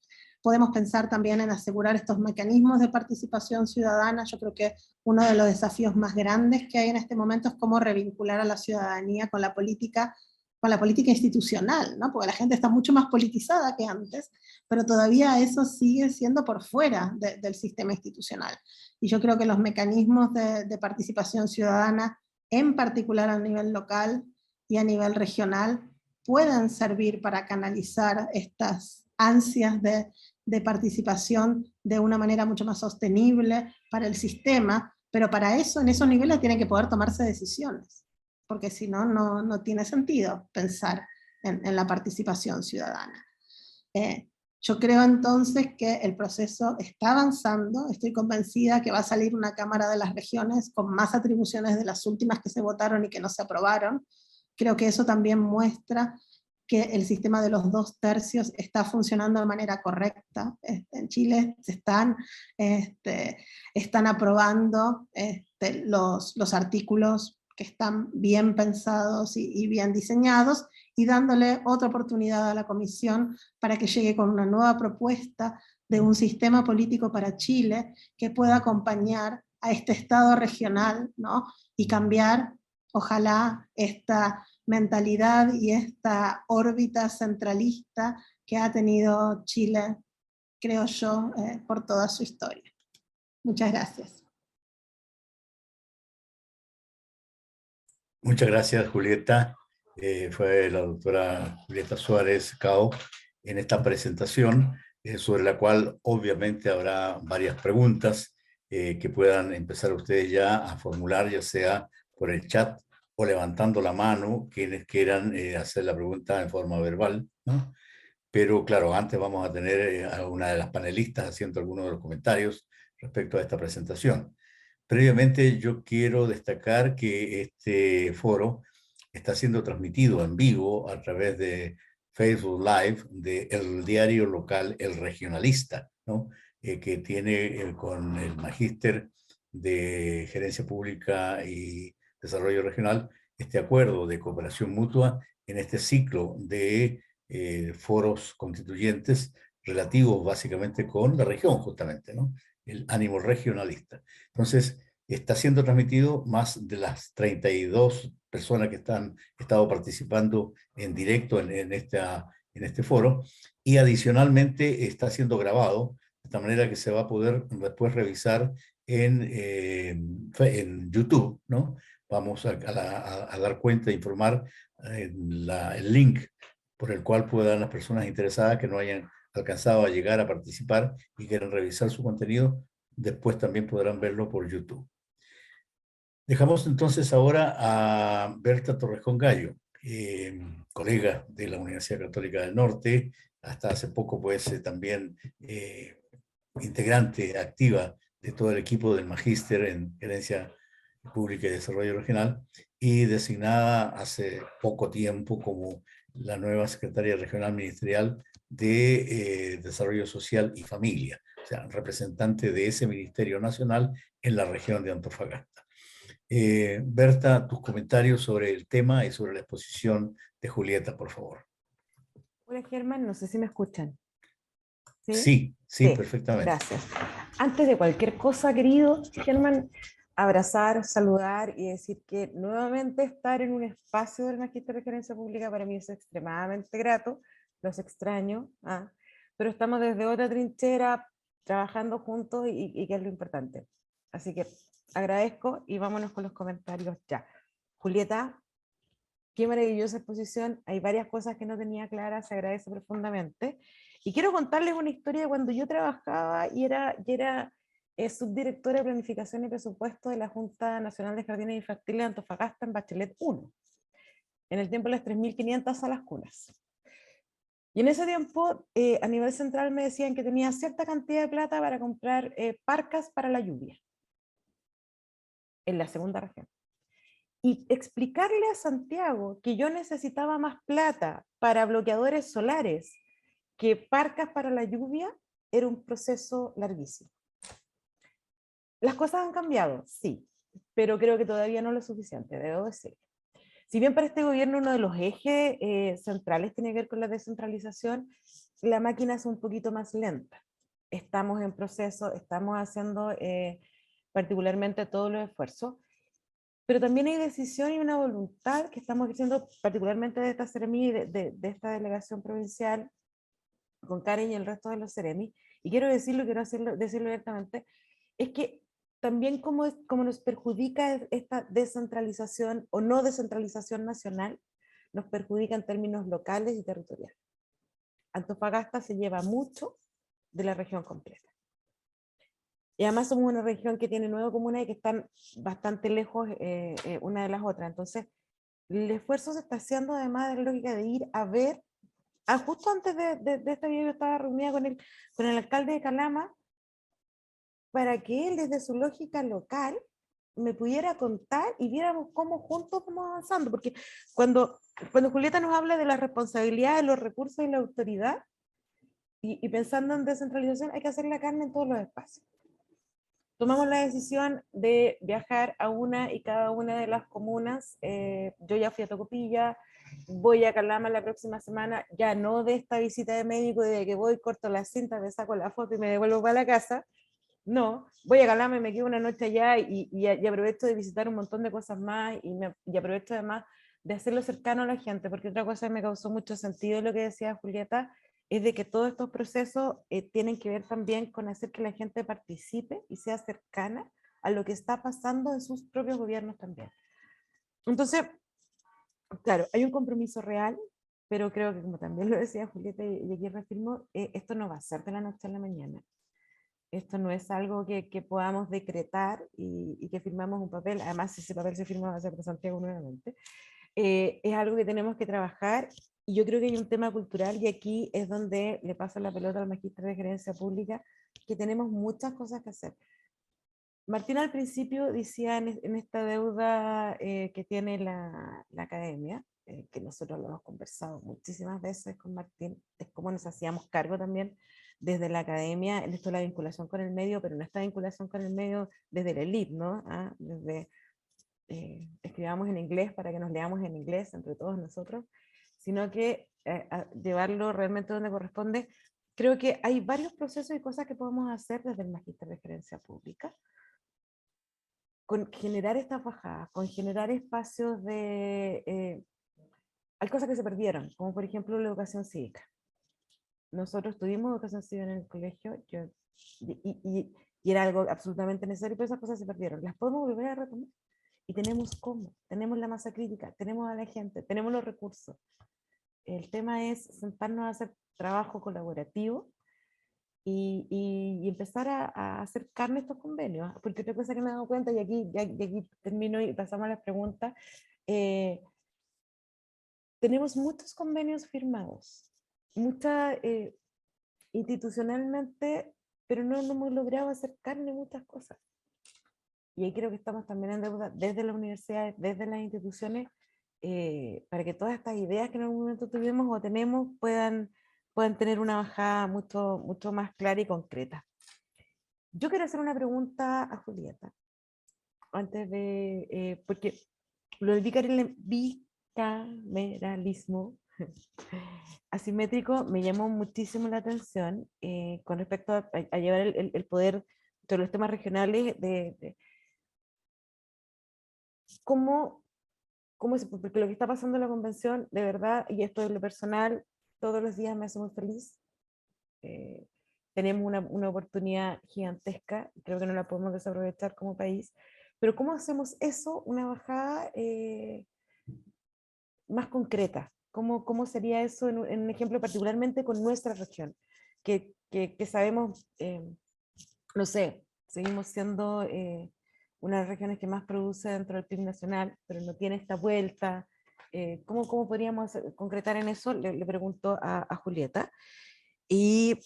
Podemos pensar también en asegurar estos mecanismos de participación ciudadana. Yo creo que uno de los desafíos más grandes que hay en este momento es cómo revincular a la ciudadanía con la política institucional, ¿no? Porque la gente está mucho más politizada que antes, pero todavía eso sigue siendo por fuera del sistema institucional. Y yo creo que los mecanismos de participación ciudadana, en particular a nivel local y a nivel regional, pueden servir para canalizar estas ansias de participación de una manera mucho más sostenible para el sistema, pero para eso, en esos niveles tienen que poder tomarse decisiones, porque si no, no tiene sentido pensar en la participación ciudadana. Yo creo entonces que el proceso está avanzando, estoy convencida que va a salir una Cámara de las Regiones con más atribuciones de las últimas que se votaron y que no se aprobaron. Creo que eso también muestra que el sistema de los 2/3 está funcionando de manera correcta. En Chile se están aprobando los artículos que están bien pensados y bien diseñados, y dándole otra oportunidad a la Comisión para que llegue con una nueva propuesta de un sistema político para Chile que pueda acompañar a este Estado regional, ¿no?, y cambiar, ojalá, esta mentalidad y esta órbita centralista que ha tenido Chile, creo yo, por toda su historia. Muchas gracias. Muchas gracias, Julieta. Fue la doctora Julieta Suárez Cao en esta presentación, sobre la cual obviamente habrá varias preguntas que puedan empezar ustedes ya a formular, ya sea por el chat o levantando la mano, quienes quieran hacer la pregunta en forma verbal, ¿no? Pero claro, antes vamos a tener a una de las panelistas haciendo algunos de los comentarios respecto a esta presentación. Previamente yo quiero destacar que este foro está siendo transmitido en vivo a través de Facebook Live del diario local El Regionalista, ¿no? Que tiene con el Magíster de Gerencia Pública y Desarrollo Regional este acuerdo de cooperación mutua en este ciclo de foros constituyentes relativos básicamente con la región, justamente, ¿no? El ánimo regionalista. Entonces, está siendo transmitido, más de las 32 personas que han estado participando en directo en este foro, y adicionalmente está siendo grabado, de esta manera que se va a poder después revisar en YouTube, ¿no? Vamos a dar cuenta, informar el link por el cual puedan las personas interesadas que no hayan alcanzado a llegar a participar y quieran revisar su contenido, después también podrán verlo por YouTube. Dejamos entonces ahora a Berta Torrejón Gallo, colega de la Universidad Católica del Norte, hasta hace poco pues también integrante activa de todo el equipo del Magíster en Gerencia Pública y Desarrollo Regional, y designada hace poco tiempo como la nueva secretaria regional ministerial de Desarrollo Social y Familia, o sea, representante de ese Ministerio Nacional en la región de Antofagasta. Berta, tus comentarios sobre el tema y sobre la exposición de Julieta, por favor. Hola Germán, no sé si me escuchan. Sí, sí, perfectamente. Gracias. Antes de cualquier cosa, querido Germán, abrazar, saludar y decir que nuevamente estar en un espacio del Magíster de Gerencia Pública para mí es extremadamente grato, los extraño, pero estamos desde otra trinchera trabajando juntos y que es lo importante. Así que agradezco y vámonos con los comentarios ya. Julieta, qué maravillosa exposición, hay varias cosas que no tenía claras, se agradece profundamente. Y quiero contarles una historia de cuando yo trabajaba y era subdirectora de Planificación y Presupuesto de la Junta Nacional de Jardines Infantiles de Antofagasta en Bachelet 1, en el tiempo de las 3.500 salas cunas. Y en ese tiempo, a nivel central me decían que tenía cierta cantidad de plata para comprar parcas para la lluvia, en la segunda región. Y explicarle a Santiago que yo necesitaba más plata para bloqueadores solares que parcas para la lluvia era un proceso larguísimo. Las cosas han cambiado, sí, pero creo que todavía no lo suficiente, debo decir. Si bien para este gobierno uno de los ejes centrales tiene que ver con la descentralización, la máquina es un poquito más lenta. Estamos en proceso, estamos haciendo particularmente todos los esfuerzos, pero también hay decisión y una voluntad que estamos haciendo particularmente de esta Seremi, de esta delegación provincial, con Karen y el resto de los Seremi, y quiero decirlo directamente, es que también como nos perjudica esta descentralización o no descentralización nacional, nos perjudica en términos locales y territoriales. Antofagasta se lleva mucho de la región completa. Y además somos una región que tiene 9 comunas y que están bastante lejos una de las otras. Entonces, el esfuerzo se está haciendo además de la lógica de ir a ver, justo antes de este video yo estaba reunida con el alcalde de Calama, para que él desde su lógica local me pudiera contar y viéramos cómo juntos vamos avanzando. Porque cuando Julieta nos habla de la responsabilidad, de los recursos y la autoridad, y pensando en descentralización, hay que hacer la carne en todos los espacios. Tomamos la decisión de viajar a una y cada una de las comunas. Yo ya fui a Tocopilla, voy a Calama la próxima semana, ya no de esta visita de médico, de que voy, corto la cinta, me saco la foto y me devuelvo para la casa. No, voy a Calama y me quedo una noche allá y aprovecho de visitar un montón de cosas más y aprovecho además de hacerlo cercano a la gente, porque otra cosa que me causó mucho sentido lo que decía Julieta, es de que todos estos procesos tienen que ver también con hacer que la gente participe y sea cercana a lo que está pasando en sus propios gobiernos también. Entonces, claro, hay un compromiso real, pero creo que como también lo decía Julieta y aquí reafirmo, esto no va a ser de la noche a la mañana. Esto no es algo que podamos decretar y que firmamos un papel, además si ese papel se firma va a ser de Santiago nuevamente. Es algo que tenemos que trabajar. Y yo creo que hay un tema cultural, y aquí es donde le paso la pelota al Magíster de Gerencia Pública, que tenemos muchas cosas que hacer. Martín al principio decía en esta deuda que tiene la academia, que nosotros lo hemos conversado muchísimas veces con Martín, es como nos hacíamos cargo también desde la academia, esto es la vinculación con el medio, pero no esta vinculación con el medio desde la elite, ¿no? Desde escribamos en inglés para que nos leamos en inglés entre todos nosotros, sino que llevarlo realmente donde corresponde. Creo que hay varios procesos y cosas que podemos hacer desde el Magíster de Gerencia Pública. con generar estas bajadas, con generar espacios de... hay cosas que se perdieron, como por ejemplo la educación cívica. Nosotros tuvimos educación cívica en el colegio, y era algo absolutamente necesario, pero esas cosas se perdieron. Las podemos volver a retomar. Y tenemos cómo, tenemos la masa crítica, tenemos a la gente, tenemos los recursos. El tema es sentarnos a hacer trabajo colaborativo y empezar a hacer carne estos convenios. Porque otra cosa que me he dado cuenta, y aquí termino y pasamos a las preguntas, tenemos muchos convenios firmados, institucionalmente, pero no hemos logrado hacer carne muchas cosas. Y ahí creo que estamos también en deuda desde las universidades, desde las instituciones, para que todas estas ideas que en algún momento tuvimos o tenemos puedan tener una bajada mucho más clara y concreta. Yo quiero hacer una pregunta a Julieta, antes de, porque lo del bicameralismo asimétrico me llamó muchísimo la atención con respecto a llevar el poder sobre los temas regionales ¿cómo porque lo que está pasando en la convención, de verdad, y esto es lo personal, todos los días me hace muy feliz. Tenemos una oportunidad gigantesca, creo que no la podemos desaprovechar como país, pero ¿cómo hacemos eso, una bajada más concreta? ¿Cómo sería eso en un ejemplo particularmente con nuestra región? Que sabemos, no sé, seguimos siendo una de las regiones que más produce dentro del PIB nacional, pero no tiene esta vuelta. ¿Cómo podríamos concretar en eso? Le pregunto a Julieta. Y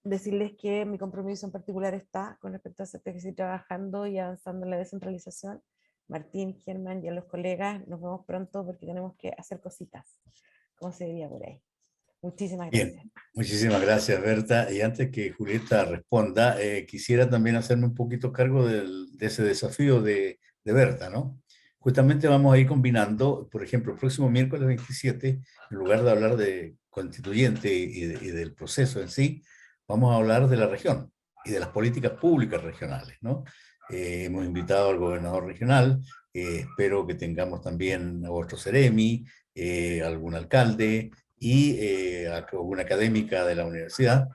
decirles que mi compromiso en particular está con respecto a seguir trabajando y avanzando en la descentralización. Martín, Germán y a los colegas, nos vemos pronto porque tenemos que hacer cositas. ¿Cómo se diría por ahí? Muchísimas gracias. Bien, muchísimas gracias, Berta. Y antes que Julieta responda, quisiera también hacerme un poquito cargo de ese desafío de Berta, ¿no? Justamente vamos a ir combinando, por ejemplo, el próximo miércoles 27, en lugar de hablar de constituyente y del proceso en sí, vamos a hablar de la región y de las políticas públicas regionales, ¿no? Hemos invitado al gobernador regional, espero que tengamos también a otro Seremi, algún alcalde, y una académica de la universidad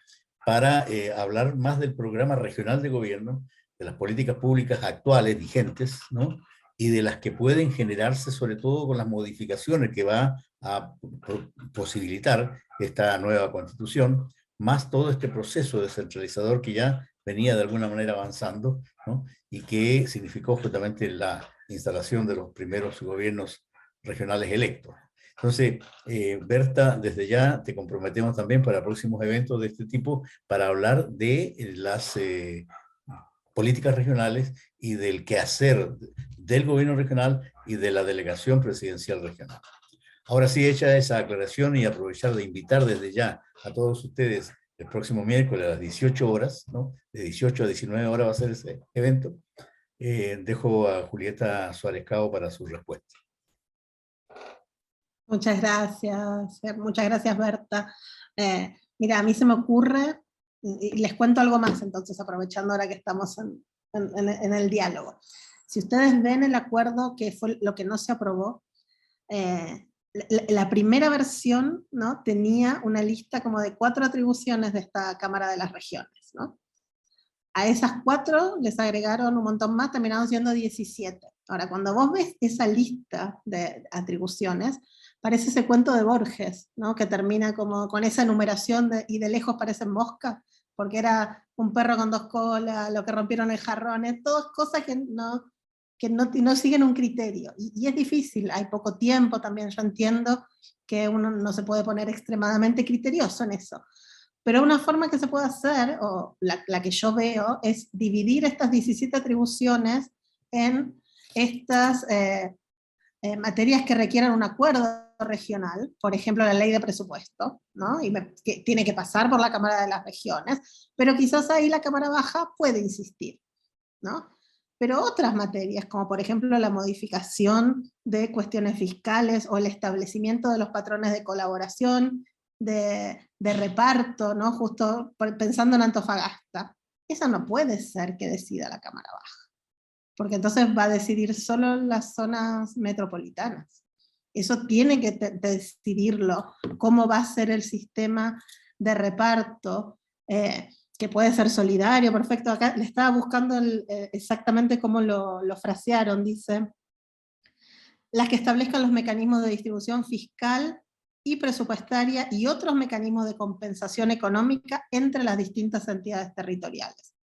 para hablar más del programa regional de gobierno, de las políticas públicas actuales, vigentes, ¿no? Y de las que pueden generarse, sobre todo con las modificaciones que va a posibilitar esta nueva constitución, más todo este proceso descentralizador que ya venía de alguna manera avanzando, ¿no? Y que significó justamente la instalación de los primeros gobiernos regionales electos. Entonces, Berta, desde ya te comprometemos también para próximos eventos de este tipo para hablar de las políticas regionales y del quehacer del gobierno regional y de la delegación presidencial regional. Ahora sí, hecha esa aclaración y aprovechar de invitar desde ya a todos ustedes el próximo miércoles a las 18 horas, ¿no? De 18 a 19 horas va a ser ese evento. Dejo a Julieta Suárez Cao para su respuesta. Muchas gracias Berta. Mira, a mí se me ocurre, y les cuento algo más entonces, aprovechando ahora que estamos en el diálogo. Si ustedes ven el acuerdo que fue lo que no se aprobó, la primera versión, ¿no? Tenía una lista como de 4 atribuciones de esta Cámara de las Regiones, ¿no? A esas 4 les agregaron un montón más, terminaron siendo 17. Ahora, cuando vos ves esa lista de atribuciones, parece ese cuento de Borges, ¿no? Que termina como con esa enumeración y de lejos parecen moscas, porque era un perro con 2 colas, lo que rompieron el jarrón, todas cosas que no siguen un criterio. Y es difícil, hay poco tiempo también, yo entiendo que uno no se puede poner extremadamente criterioso en eso. Pero una forma que se puede hacer, o la que yo veo, es dividir estas 17 atribuciones en estas materias que requieran un acuerdo regional, por ejemplo la ley de presupuesto, ¿no? Que tiene que pasar por la Cámara de las Regiones, pero quizás ahí la Cámara Baja puede insistir, ¿no? Pero otras materias, como por ejemplo la modificación de cuestiones fiscales o el establecimiento de los patrones de colaboración, de reparto, ¿no? Justo pensando en Antofagasta, esa no puede ser que decida la Cámara Baja. porque entonces va a decidir solo las zonas metropolitanas. Eso tiene que decidirlo, cómo va a ser el sistema de reparto, que puede ser solidario, perfecto. Acá le estaba buscando exactamente cómo lo frasearon, dice, las que establezcan los mecanismos de distribución fiscal y presupuestaria y otros mecanismos de compensación económica entre las distintas entidades territoriales.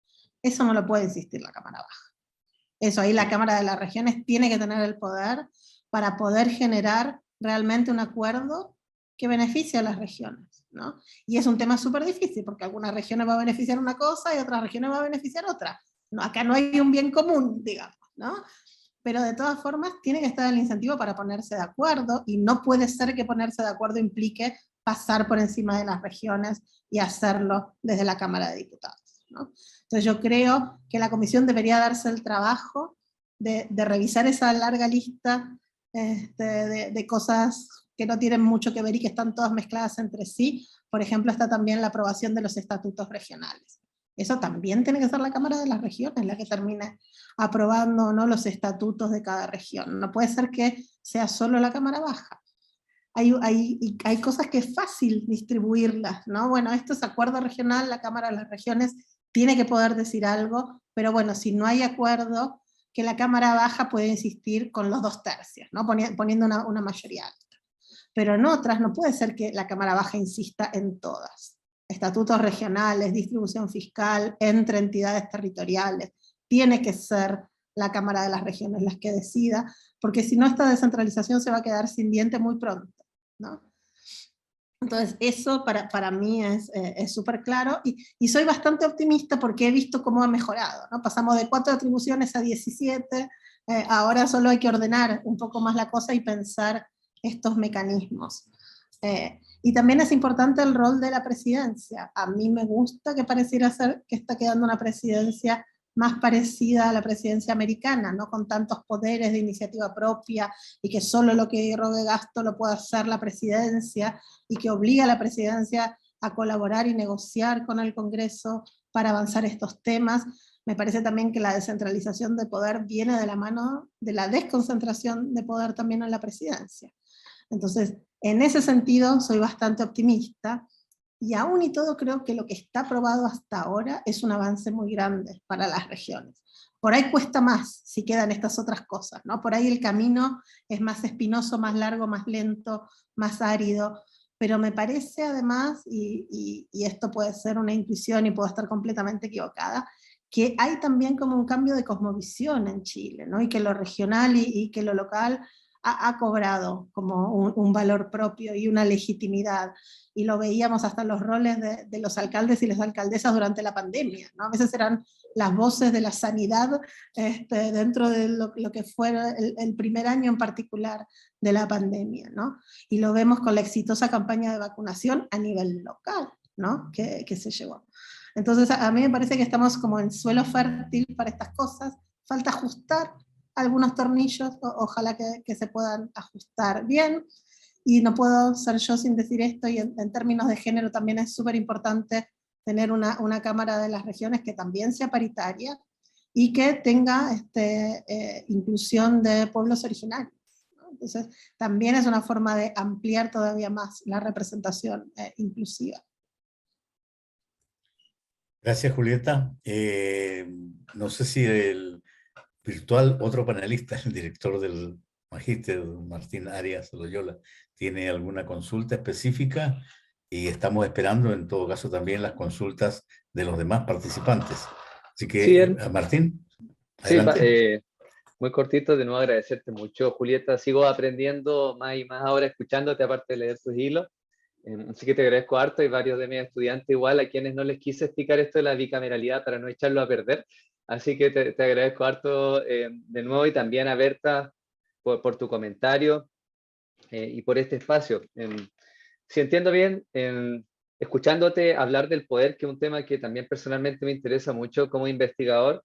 Eso no lo puede insistir la Cámara Baja. Eso, ahí la Cámara de las Regiones tiene que tener el poder para poder generar realmente un acuerdo que beneficie a las regiones, ¿no? Y es un tema súper difícil, porque algunas regiones va a beneficiar una cosa y otras regiones va a beneficiar otra. No, acá no hay un bien común, digamos, ¿no? Pero de todas formas tiene que estar el incentivo para ponerse de acuerdo, y no puede ser que ponerse de acuerdo implique pasar por encima de las regiones y hacerlo desde la Cámara de Diputados, ¿no? Entonces yo creo que la comisión debería darse el trabajo de revisar esa larga lista de cosas que no tienen mucho que ver y que están todas mezcladas entre sí. Por ejemplo, está también la aprobación de los estatutos regionales. Eso también tiene que ser la Cámara de las Regiones la que termine aprobando, ¿no?, los estatutos de cada región. No puede ser que sea solo la Cámara Baja. Hay cosas que es fácil distribuirlas, ¿no? Bueno, esto es acuerdo regional, la Cámara de las Regiones tiene que poder decir algo, pero bueno, si no hay acuerdo, que la Cámara Baja puede insistir con los 2/3, ¿no? Poniendo una mayoría alta. Pero en otras no puede ser que la Cámara Baja insista en todas. Estatutos regionales, distribución fiscal, entre entidades territoriales, tiene que ser la Cámara de las Regiones las que decida, porque si no esta descentralización se va a quedar sin diente muy pronto, ¿no? Entonces eso para mí es súper claro, y soy bastante optimista porque he visto cómo ha mejorado, ¿no? Pasamos de 4 atribuciones a 17, ahora solo hay que ordenar un poco más la cosa y pensar estos mecanismos. Y también es importante el rol de la presidencia. A mí me gusta que pareciera ser que está quedando una presidencia más parecida a la presidencia americana, no con tantos poderes de iniciativa propia, y que solo lo que rogue gasto lo puede hacer la presidencia, y que obliga a la presidencia a colaborar y negociar con el Congreso para avanzar estos temas. Me parece también que la descentralización de poder viene de la mano de la desconcentración de poder también en la presidencia. Entonces, en ese sentido soy bastante optimista, y aún y todo creo que lo que está aprobado hasta ahora es un avance muy grande para las regiones. Por ahí cuesta más si quedan estas otras cosas, ¿no? Por ahí el camino es más espinoso, más largo, más lento, más árido, pero me parece además, y esto puede ser una intuición y puedo estar completamente equivocada, que hay también como un cambio de cosmovisión en Chile, ¿no? Y que lo regional y que lo local ha cobrado como un valor propio y una legitimidad, y lo veíamos hasta en los roles de los alcaldes y las alcaldesas durante la pandemia, ¿no? A veces eran las voces de la sanidad dentro de lo que fue el primer año en particular de la pandemia, ¿no? Y lo vemos con la exitosa campaña de vacunación a nivel local, ¿no?, que se llevó. Entonces a mí me parece que estamos como en suelo fértil para estas cosas, falta ajustar algunos tornillos, ojalá que se puedan ajustar bien, y no puedo ser yo sin decir esto, y en términos de género también es súper importante tener una Cámara de las Regiones que también sea paritaria, y que tenga inclusión de pueblos originarios, ¿no? Entonces también es una forma de ampliar todavía más la representación inclusiva. Gracias, Julieta. No sé si el virtual otro panelista, el director del Magíster, Martín Arias Loyola, tiene alguna consulta específica, y estamos esperando en todo caso también las consultas de los demás participantes. Así que, Sí, Martín, sí, adelante. muy cortito, de nuevo agradecerte mucho, Julieta. Sigo aprendiendo más y más ahora escuchándote, aparte de leer tus hilos. Así que te agradezco harto. Hay varios de mis estudiantes igual a quienes no les quise explicar esto de la bicameralidad para no echarlo a perder. Así que te agradezco harto de nuevo, y también a Berta por tu comentario y por este espacio. Si entiendo bien, escuchándote hablar del poder, que es un tema que también personalmente me interesa mucho como investigador,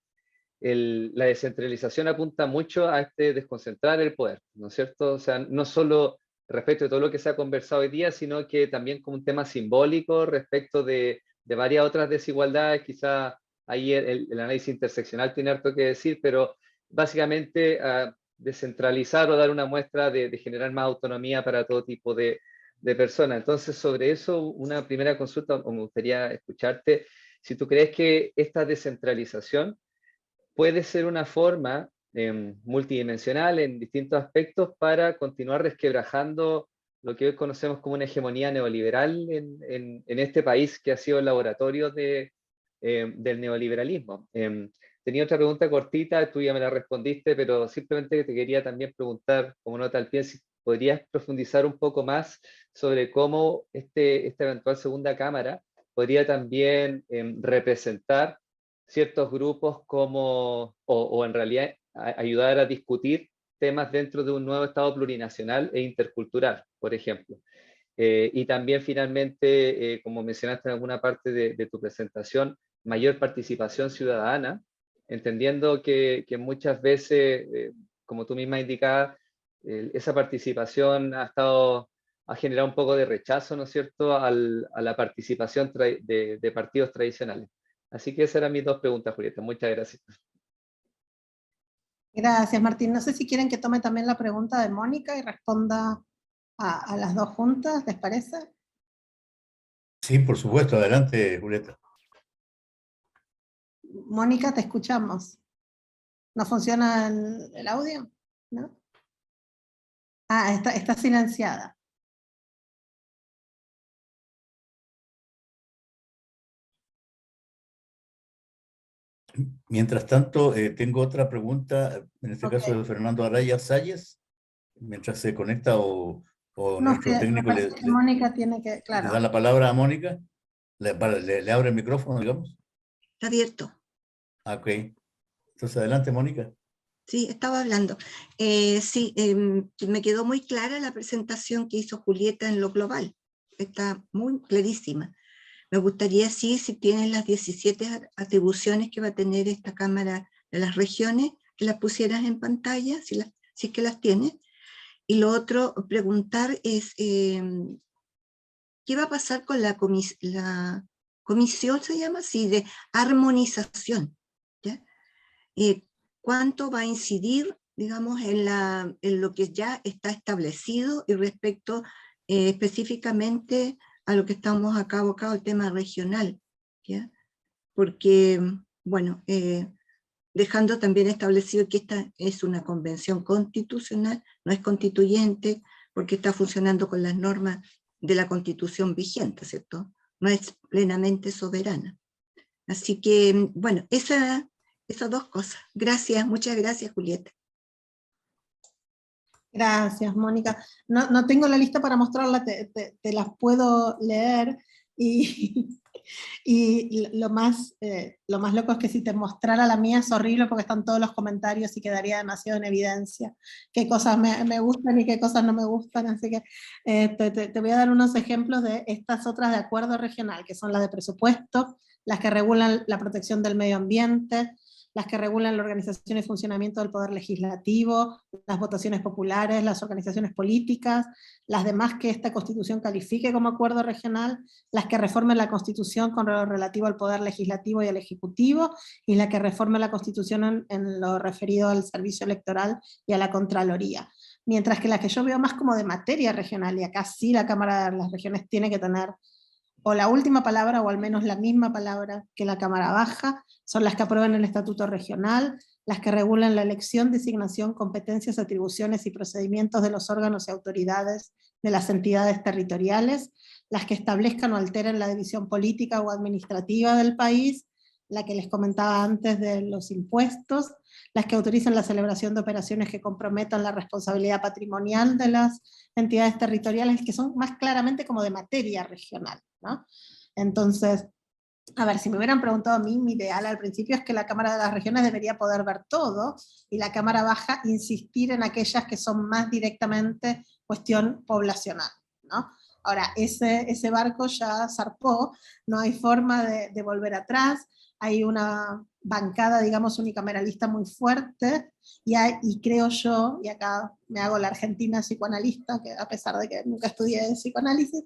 la descentralización apunta mucho a desconcentrar el poder, ¿no es cierto? O sea, no solo respecto de todo lo que se ha conversado hoy día, sino que también como un tema simbólico respecto de varias otras desigualdades. Quizá ahí el análisis interseccional tiene harto que decir, pero básicamente a descentralizar o dar una muestra de generar más autonomía para todo tipo de personas. Entonces, sobre eso, una primera consulta, o me gustaría escucharte, si tú crees que esta descentralización puede ser una forma multidimensional en distintos aspectos para continuar resquebrajando lo que hoy conocemos como una hegemonía neoliberal en este país que ha sido el laboratorio del neoliberalismo. Tenía otra pregunta cortita, tú ya me la respondiste, pero simplemente te quería también preguntar, como nota al pie, si podrías profundizar un poco más sobre cómo esta eventual segunda cámara podría también representar ciertos grupos como, o en realidad ayudar a discutir temas dentro de un nuevo Estado plurinacional e intercultural, por ejemplo. Y también finalmente, como mencionaste en alguna parte de tu presentación, mayor participación ciudadana, entendiendo que muchas veces, como tú misma indicabas, esa participación ha generado un poco de rechazo, ¿no es cierto?, a la participación de partidos tradicionales. Así que esas eran mis dos preguntas, Julieta. Muchas gracias. Gracias, Martín. No sé si quieren que tome también la pregunta de Mónica y responda a las dos juntas, ¿les parece? Sí, por supuesto. Adelante, Julieta. Mónica, te escuchamos. ¿No funciona el audio? ¿No? Ah, está silenciada. Mientras tanto, tengo otra pregunta, en este caso de Fernando Araya Salles, mientras se conecta o No, nuestro me técnico parece que Mónica tiene que, le claro. da la palabra a Mónica, le abre el micrófono, digamos. Está abierto. Ah, ok. Entonces, adelante, Mónica. Sí, estaba hablando. Sí, me quedó muy clara la presentación que hizo Julieta en lo global. Está muy clarísima. Me gustaría, sí, si tienen las 17 atribuciones que va a tener esta Cámara de las Regiones, que las pusieras en pantalla, si es que las tienes. Y lo otro, preguntar es, ¿qué va a pasar con la comisión, se llama así, de armonización? ¿Ya? ¿Cuánto va a incidir, digamos, en lo que ya está establecido y respecto específicamente a lo que estamos acá abocado, el tema regional? ¿Ya? Porque, bueno, dejando también establecido que esta es una convención constitucional, no es constituyente, porque está funcionando con las normas de la Constitución vigente, ¿cierto? No es plenamente soberana. Así que, bueno, esas dos cosas. Gracias, muchas gracias, Julieta. Gracias, Mónica. No tengo la lista para mostrarla, te las puedo leer, y lo más loco es que si te mostrara la mía es horrible porque están todos los comentarios y quedaría demasiado en evidencia qué cosas me gustan y qué cosas no me gustan, así que te voy a dar unos ejemplos de estas otras de acuerdo regional, que son las de presupuesto, las que regulan la protección del medio ambiente, las que regulan la organización y funcionamiento del poder legislativo, las votaciones populares, las organizaciones políticas, las demás que esta Constitución califique como acuerdo regional, las que reformen la Constitución con lo relativo al poder legislativo y al ejecutivo, y la que reforme la Constitución en lo referido al servicio electoral y a la Contraloría. Mientras que las que yo veo más como de materia regional, y acá sí la Cámara de las Regiones tiene que tener o la última palabra, o al menos la misma palabra que la Cámara Baja, son las que aprueban el Estatuto Regional, las que regulan la elección, designación, competencias, atribuciones y procedimientos de los órganos y autoridades de las entidades territoriales, las que establezcan o alteren la división política o administrativa del país, la que les comentaba antes de los impuestos, las que autorizan la celebración de operaciones que comprometan la responsabilidad patrimonial de las entidades territoriales, que son más claramente como de materia regional, ¿no? Entonces, a ver, si me hubieran preguntado a mí, mi ideal al principio es que la Cámara de las Regiones debería poder ver todo, y la Cámara Baja insistir en aquellas que son más directamente cuestión poblacional, ¿no? Ahora, ese barco ya zarpó, no hay forma de volver atrás, hay una bancada, digamos, unicameralista muy fuerte, y creo yo, y acá me hago la argentina psicoanalista, que a pesar de que nunca estudié psicoanálisis,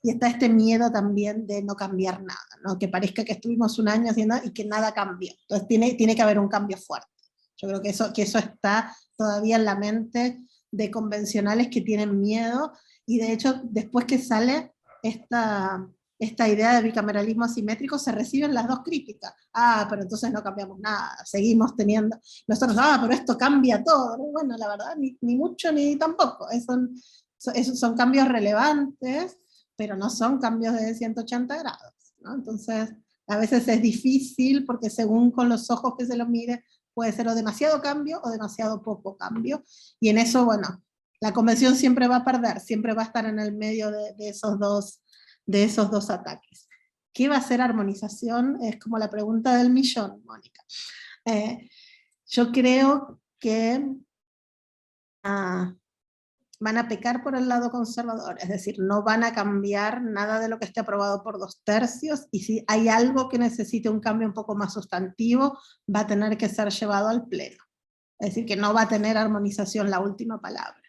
y está este miedo también de no cambiar nada, ¿no? Que parezca que estuvimos un año haciendo y que nada cambió. Entonces tiene que haber un cambio fuerte. Yo creo que eso está todavía en la mente de convencionales que tienen miedo, y de hecho después que sale esta idea de bicameralismo asimétrico se reciben las dos críticas. Pero entonces no cambiamos nada, seguimos teniendo, nosotros, pero esto cambia todo. Bueno, la verdad, ni mucho ni tampoco, son cambios relevantes, pero no son cambios de 180 grados, ¿no? Entonces, a veces es difícil, porque según con los ojos que se lo mire, puede ser o demasiado cambio o demasiado poco cambio, y en eso, bueno, la convención siempre va a perder, siempre va a estar en el medio de esos dos ataques. ¿Qué va a ser armonización? Es como la pregunta del millón, Mónica. Yo creo que van a pecar por el lado conservador, es decir, no van a cambiar nada de lo que esté aprobado por 2/3, y si hay algo que necesite un cambio un poco más sustantivo, va a tener que ser llevado al pleno. Es decir, que no va a tener armonización la última palabra.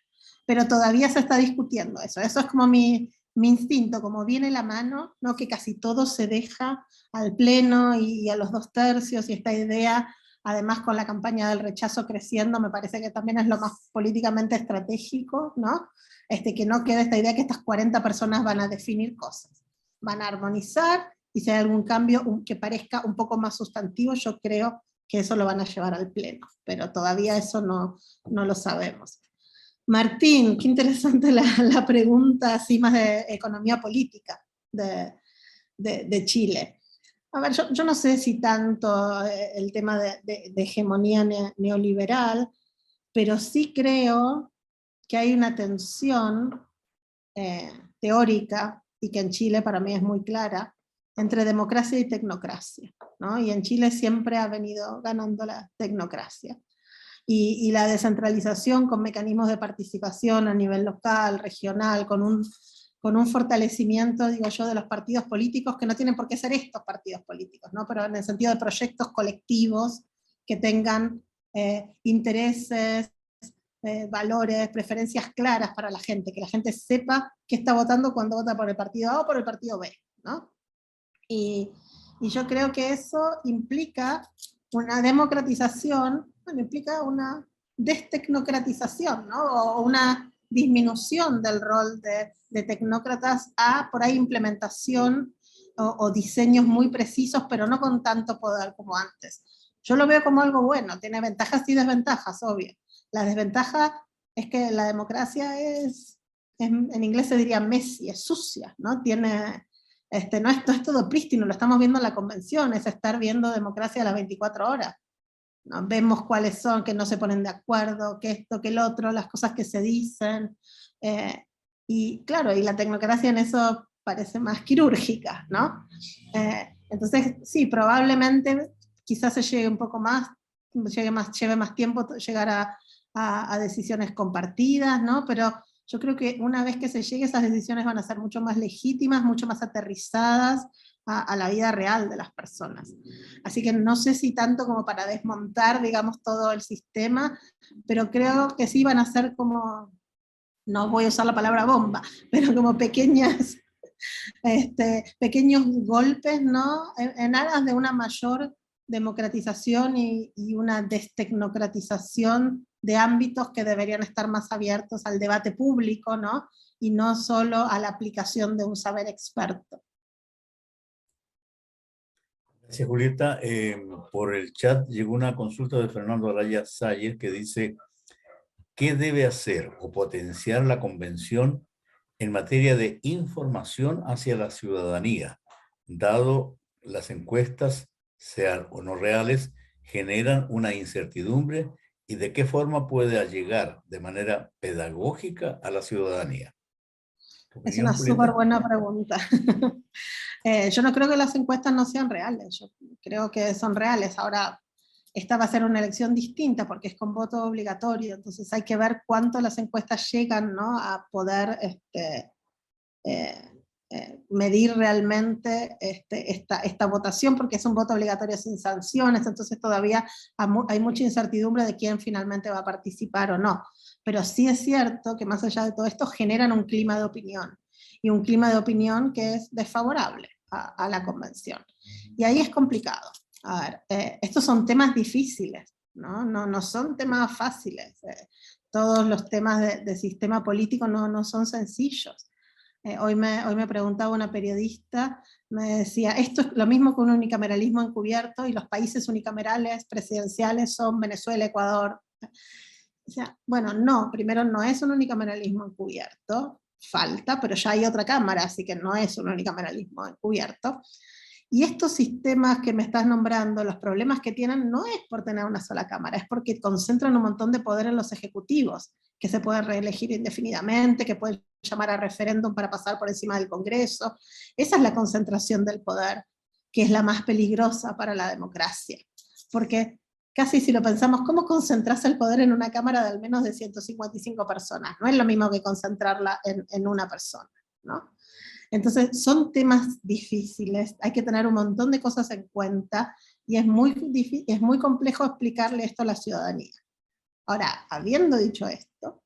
Pero todavía se está discutiendo eso. Eso es como mi instinto, como viene la mano, ¿no? Que casi todo se deja al pleno y a los 2/3, y esta idea, además con la campaña del rechazo creciendo, me parece que también es lo más políticamente estratégico, ¿no? Que no quede esta idea que estas 40 personas van a definir cosas. Van a armonizar, y si hay algún cambio que parezca un poco más sustantivo, yo creo que eso lo van a llevar al pleno, pero todavía eso no lo sabemos. Martín, qué interesante la pregunta, así más de economía política de Chile. A ver, yo no sé si tanto el tema de hegemonía neoliberal, pero sí creo que hay una tensión teórica, y que en Chile para mí es muy clara, entre democracia y tecnocracia, ¿no? Y en Chile siempre ha venido ganando la tecnocracia. Y la descentralización con mecanismos de participación a nivel local, regional, con un fortalecimiento, digo yo, de los partidos políticos, que no tienen por qué ser estos partidos políticos, ¿no? Pero en el sentido de proyectos colectivos que tengan intereses, valores, preferencias claras para la gente, que la gente sepa qué está votando cuando vota por el partido A o por el partido B, ¿no? Y yo creo que eso implica una democratización, bueno, implica una destecnocratización, ¿no? O una disminución del rol de tecnócratas a, por ahí, implementación o diseños muy precisos, pero no con tanto poder como antes. Yo lo veo como algo bueno, tiene ventajas y desventajas, obvio. La desventaja es que la democracia en inglés se diría messy, es sucia, ¿no? No es todo prístino, lo estamos viendo en la convención, es estar viendo democracia a las 24 horas. ¿No? Vemos cuáles son, que no se ponen de acuerdo, que esto, que el otro, las cosas que se dicen. Y claro, y la tecnocracia en eso parece más quirúrgica, ¿no? Entonces, sí, probablemente quizás se llegue un poco más, lleve más tiempo llegar a decisiones compartidas, ¿no? Pero yo creo que una vez que se llegue, esas decisiones van a ser mucho más legítimas, mucho más aterrizadas a la vida real de las personas. Así que no sé si tanto como para desmontar, digamos, todo el sistema, pero creo que sí van a ser como, no voy a usar la palabra bomba, pero como pequeños golpes, ¿no? En aras de una mayor democratización y una destecnocratización de ámbitos que deberían estar más abiertos al debate público, ¿no? Y no solo a la aplicación de un saber experto. Gracias, Julieta. Por el chat llegó una consulta de Fernando Araya Sayer que dice: ¿qué debe hacer o potenciar la convención en materia de información hacia la ciudadanía, dado las encuestas, sean o no reales, generan una incertidumbre, y de qué forma puede llegar de manera pedagógica a la ciudadanía? Es una súper buena pregunta. Yo no creo que las encuestas no sean reales, yo creo que son reales. Ahora, esta va a ser una elección distinta porque es con voto obligatorio, entonces hay que ver cuánto las encuestas llegan, ¿no? A poder medir realmente esta votación, porque es un voto obligatorio sin sanciones, entonces todavía hay mucha incertidumbre de quién finalmente va a participar o no. Pero sí es cierto que más allá de todo esto generan un clima de opinión, y un clima de opinión que es desfavorable a la convención. Y ahí es complicado. A ver, estos son temas difíciles, No son temas fáciles. Todos los temas de sistema político no son sencillos. Hoy me preguntaba una periodista, me decía, esto es lo mismo que un unicameralismo encubierto, y los países unicamerales presidenciales son Venezuela, Ecuador. O sea, bueno, no, primero no es un unicameralismo encubierto, falta, pero ya hay otra cámara, así que no es un unicameralismo encubierto. Y estos sistemas que me estás nombrando, los problemas que tienen, no es por tener una sola cámara, es porque concentran un montón de poder en los ejecutivos, que se pueden reelegir indefinidamente, que pueden llamar a referéndum para pasar por encima del Congreso. Esa es la concentración del poder, que es la más peligrosa para la democracia. Porque casi si lo pensamos, ¿cómo concentras el poder en una cámara de al menos de 155 personas? No es lo mismo que concentrarla en una persona, ¿no? Entonces son temas difíciles, hay que tener un montón de cosas en cuenta, y es muy complejo explicarle esto a la ciudadanía. Ahora, habiendo dicho esto,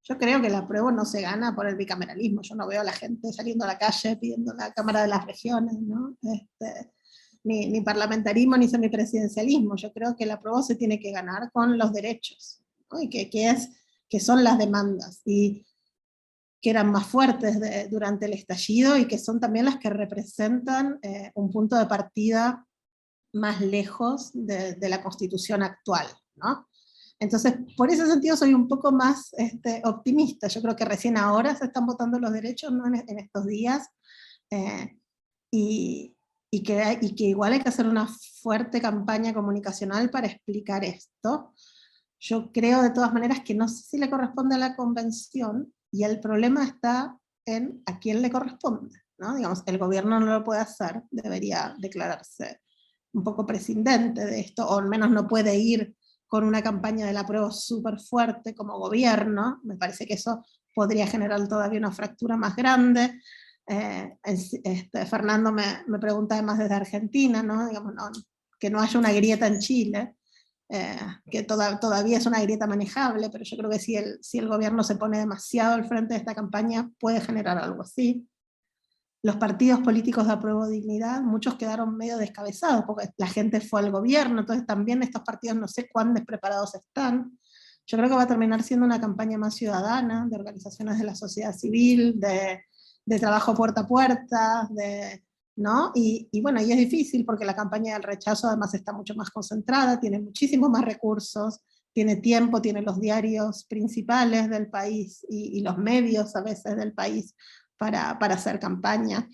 yo creo que el apruebo no se gana por el bicameralismo. Yo no veo a la gente saliendo a la calle pidiendo la Cámara de las Regiones, ¿no? Ni parlamentarismo ni semipresidencialismo. Yo creo que el apruebo se tiene que ganar con los derechos, ¿no? Y que son las demandas, y que eran más fuertes durante el estallido, y que son también las que representan un punto de partida más lejos de la Constitución actual, ¿no? Entonces, por ese sentido soy un poco más optimista. Yo creo que recién ahora se están votando los derechos, ¿no? en estos días, y que igual hay que hacer una fuerte campaña comunicacional para explicar esto. Yo creo de todas maneras que no sé si le corresponde a la convención, y el problema está en a quién le corresponde, ¿no? Digamos, el gobierno no lo puede hacer, debería declararse un poco prescindente de esto, o al menos no puede ir con una campaña del apruebo súper fuerte como gobierno. Me parece que eso podría generar todavía una fractura más grande. Fernando me pregunta además desde Argentina, ¿no? Digamos, que no haya una grieta en Chile, que todavía es una grieta manejable, pero yo creo que si el gobierno se pone demasiado al frente de esta campaña, puede generar algo así. Los partidos políticos de Apruebo Dignidad, muchos quedaron medio descabezados, porque la gente fue al gobierno, entonces también estos partidos no sé cuán despreparados están. Yo creo que va a terminar siendo una campaña más ciudadana, de organizaciones de la sociedad civil, de trabajo puerta a puerta, ¿no? Y bueno, y es difícil porque la campaña del rechazo además está mucho más concentrada, tiene muchísimos más recursos, tiene tiempo, tiene los diarios principales del país y los medios a veces del país para hacer campaña.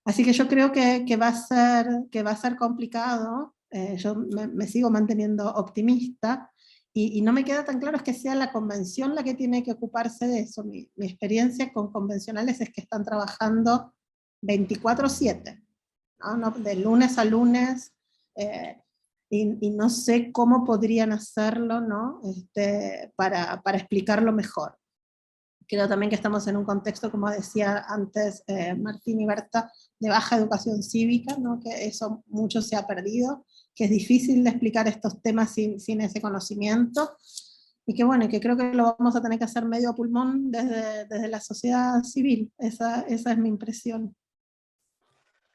Así que yo creo que va a ser complicado. Yo me sigo manteniendo optimista, y no me queda tan claro es que sea la convención la que tiene que ocuparse de eso. Mi experiencia con convencionales es que están trabajando 24/7, ¿no? De lunes a lunes, y no sé cómo podrían hacerlo, ¿no? para explicarlo mejor. Creo también que estamos en un contexto, como decía antes Martín y Berta, de baja educación cívica, ¿no? Que eso mucho se ha perdido, que es difícil de explicar estos temas sin ese conocimiento, y que bueno, que creo que lo vamos a tener que hacer medio pulmón desde la sociedad civil. Esa es mi impresión.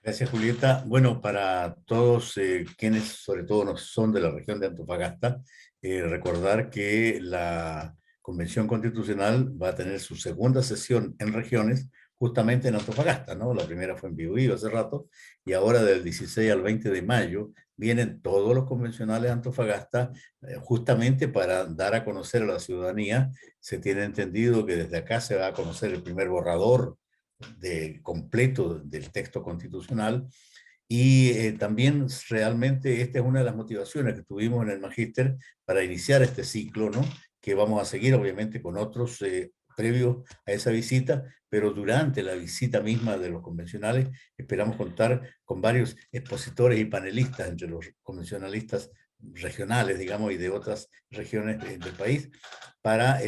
Gracias, Julieta. Bueno, para todos quienes sobre todo no son de la región de Antofagasta, recordar que la Convención Constitucional va a tener su segunda sesión en regiones, justamente en Antofagasta, ¿no? La primera fue en Biobío hace rato, y ahora del 16 al 20 de mayo vienen todos los convencionales de Antofagasta, justamente para dar a conocer a la ciudadanía. Se tiene entendido que desde acá se va a conocer el primer borrador completo del texto constitucional, y también realmente esta es una de las motivaciones que tuvimos en el Magíster para iniciar este ciclo, ¿no? Que vamos a seguir obviamente con otros previos a esa visita, pero durante la visita misma de los convencionales esperamos contar con varios expositores y panelistas entre los convencionalistas regionales, digamos, y de otras regiones del país, para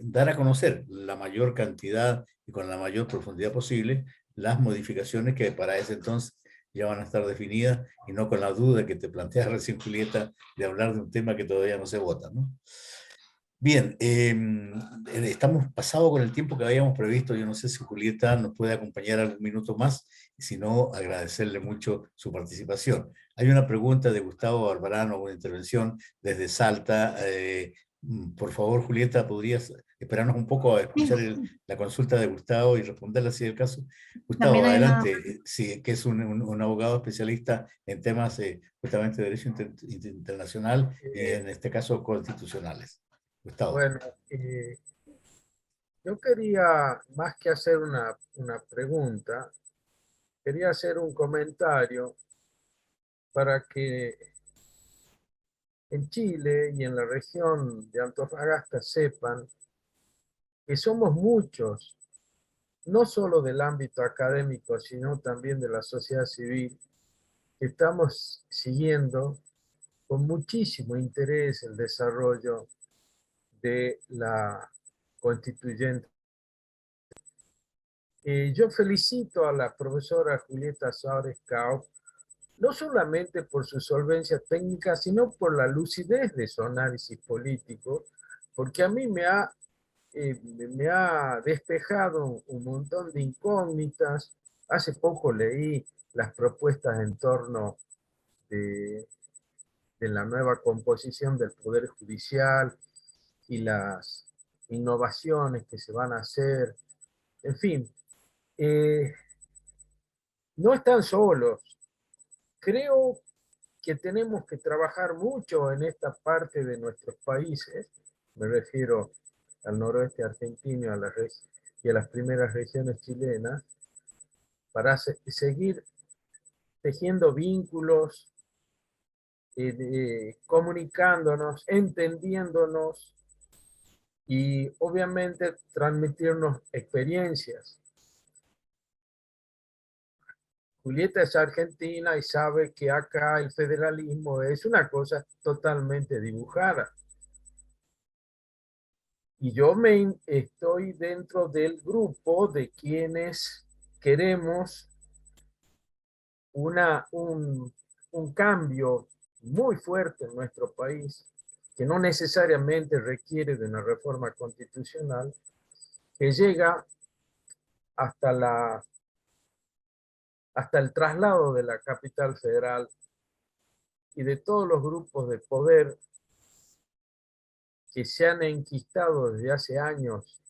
dar a conocer la mayor cantidad y con la mayor profundidad posible las modificaciones que para ese entonces ya van a estar definidas, y no con la duda que te planteas recién, Julieta, de hablar de un tema que todavía no se vota, ¿no? Bien, estamos pasados con el tiempo que habíamos previsto. Yo no sé si Julieta nos puede acompañar algún minuto más, y si no, agradecerle mucho su participación. Hay una pregunta de Gustavo Barbarano, una intervención desde Salta. Por favor, Julieta, ¿podrías esperarnos un poco a escuchar la consulta de Gustavo y responderla si es el caso? Gustavo, También hay adelante. Sí, que es un abogado especialista en temas justamente de derecho internacional y en este caso constitucionales. Gustavo. Bueno, yo quería, más que hacer una pregunta, quería hacer un comentario para que en Chile y en la región de Antofagasta sepan que somos muchos, no solo del ámbito académico, sino también de la sociedad civil, que estamos siguiendo con muchísimo interés el desarrollo de la constituyente. Yo felicito a la profesora Julieta Suárez Cao, no solamente por su solvencia técnica, sino por la lucidez de su análisis político, porque a mí me ha despejado un montón de incógnitas. Hace poco leí las propuestas en torno de la nueva composición del Poder Judicial y las innovaciones que se van a hacer. En fin, no están solos. Creo que tenemos que trabajar mucho en esta parte de nuestros países, me refiero al noroeste argentino y a las primeras regiones chilenas, para seguir tejiendo vínculos, comunicándonos, entendiéndonos y obviamente transmitirnos experiencias. Julieta es argentina y sabe que acá el federalismo es una cosa totalmente dibujada. Y yo estoy dentro del grupo de quienes queremos un cambio muy fuerte en nuestro país, que no necesariamente requiere de una reforma constitucional, que llega hasta el traslado de la capital federal y de todos los grupos de poder que se han enquistado desde hace años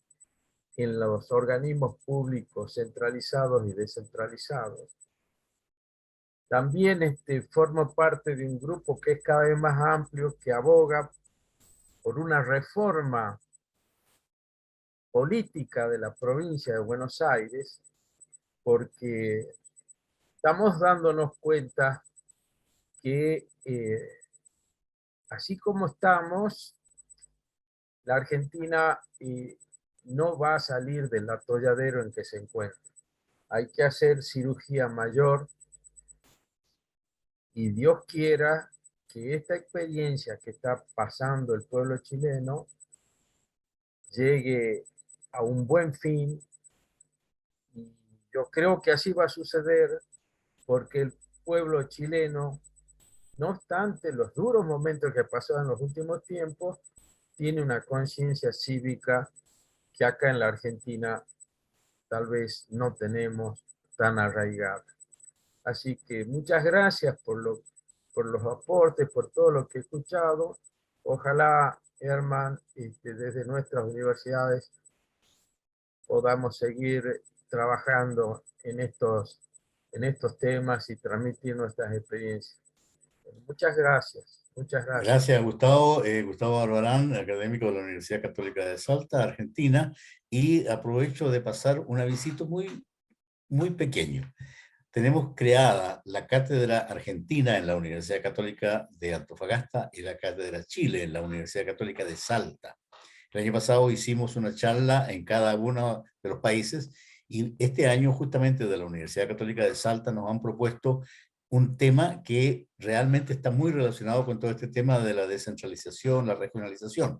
en los organismos públicos centralizados y descentralizados. También forma parte de un grupo que es cada vez más amplio, que aboga por una reforma política de la provincia de Buenos Aires, porque estamos dándonos cuenta que así como estamos, la Argentina no va a salir del atolladero en que se encuentra. Hay que hacer cirugía mayor y Dios quiera que esta experiencia que está pasando el pueblo chileno llegue a un buen fin. Y yo creo que así va a suceder porque el pueblo chileno, no obstante los duros momentos que pasó en los últimos tiempos, tiene una conciencia cívica que acá en la Argentina tal vez no tenemos tan arraigada. Así que muchas gracias por los aportes, por todo lo que he escuchado. Ojalá, Herman, desde nuestras universidades podamos seguir trabajando en estos temas y transmitir nuestras experiencias. Muchas gracias. Muchas gracias. Gracias, Gustavo. Gustavo Barbarán, académico de la Universidad Católica de Salta, Argentina, y aprovecho de pasar un avisito muy, muy pequeño. Tenemos creada la Cátedra Argentina en la Universidad Católica de Antofagasta y la Cátedra Chile en la Universidad Católica de Salta. El año pasado hicimos una charla en cada uno de los países y este año justamente de la Universidad Católica de Salta nos han propuesto un tema que realmente está muy relacionado con todo este tema de la descentralización, la regionalización,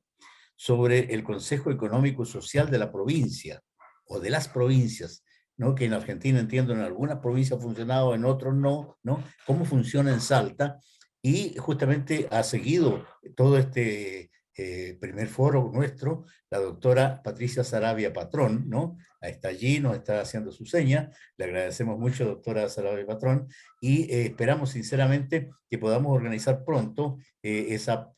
sobre el Consejo Económico y Social de la provincia o de las provincias, ¿no? Que en Argentina, entiendo, en algunas provincias ha funcionado, en otros no, ¿no? Cómo funciona en Salta, y justamente ha seguido todo este primer foro nuestro, la doctora Patricia Saravia Patrón, ¿no? Está allí, nos está haciendo su seña. Le agradecemos mucho, doctora Saravia Patrón, y esperamos sinceramente que podamos organizar pronto esa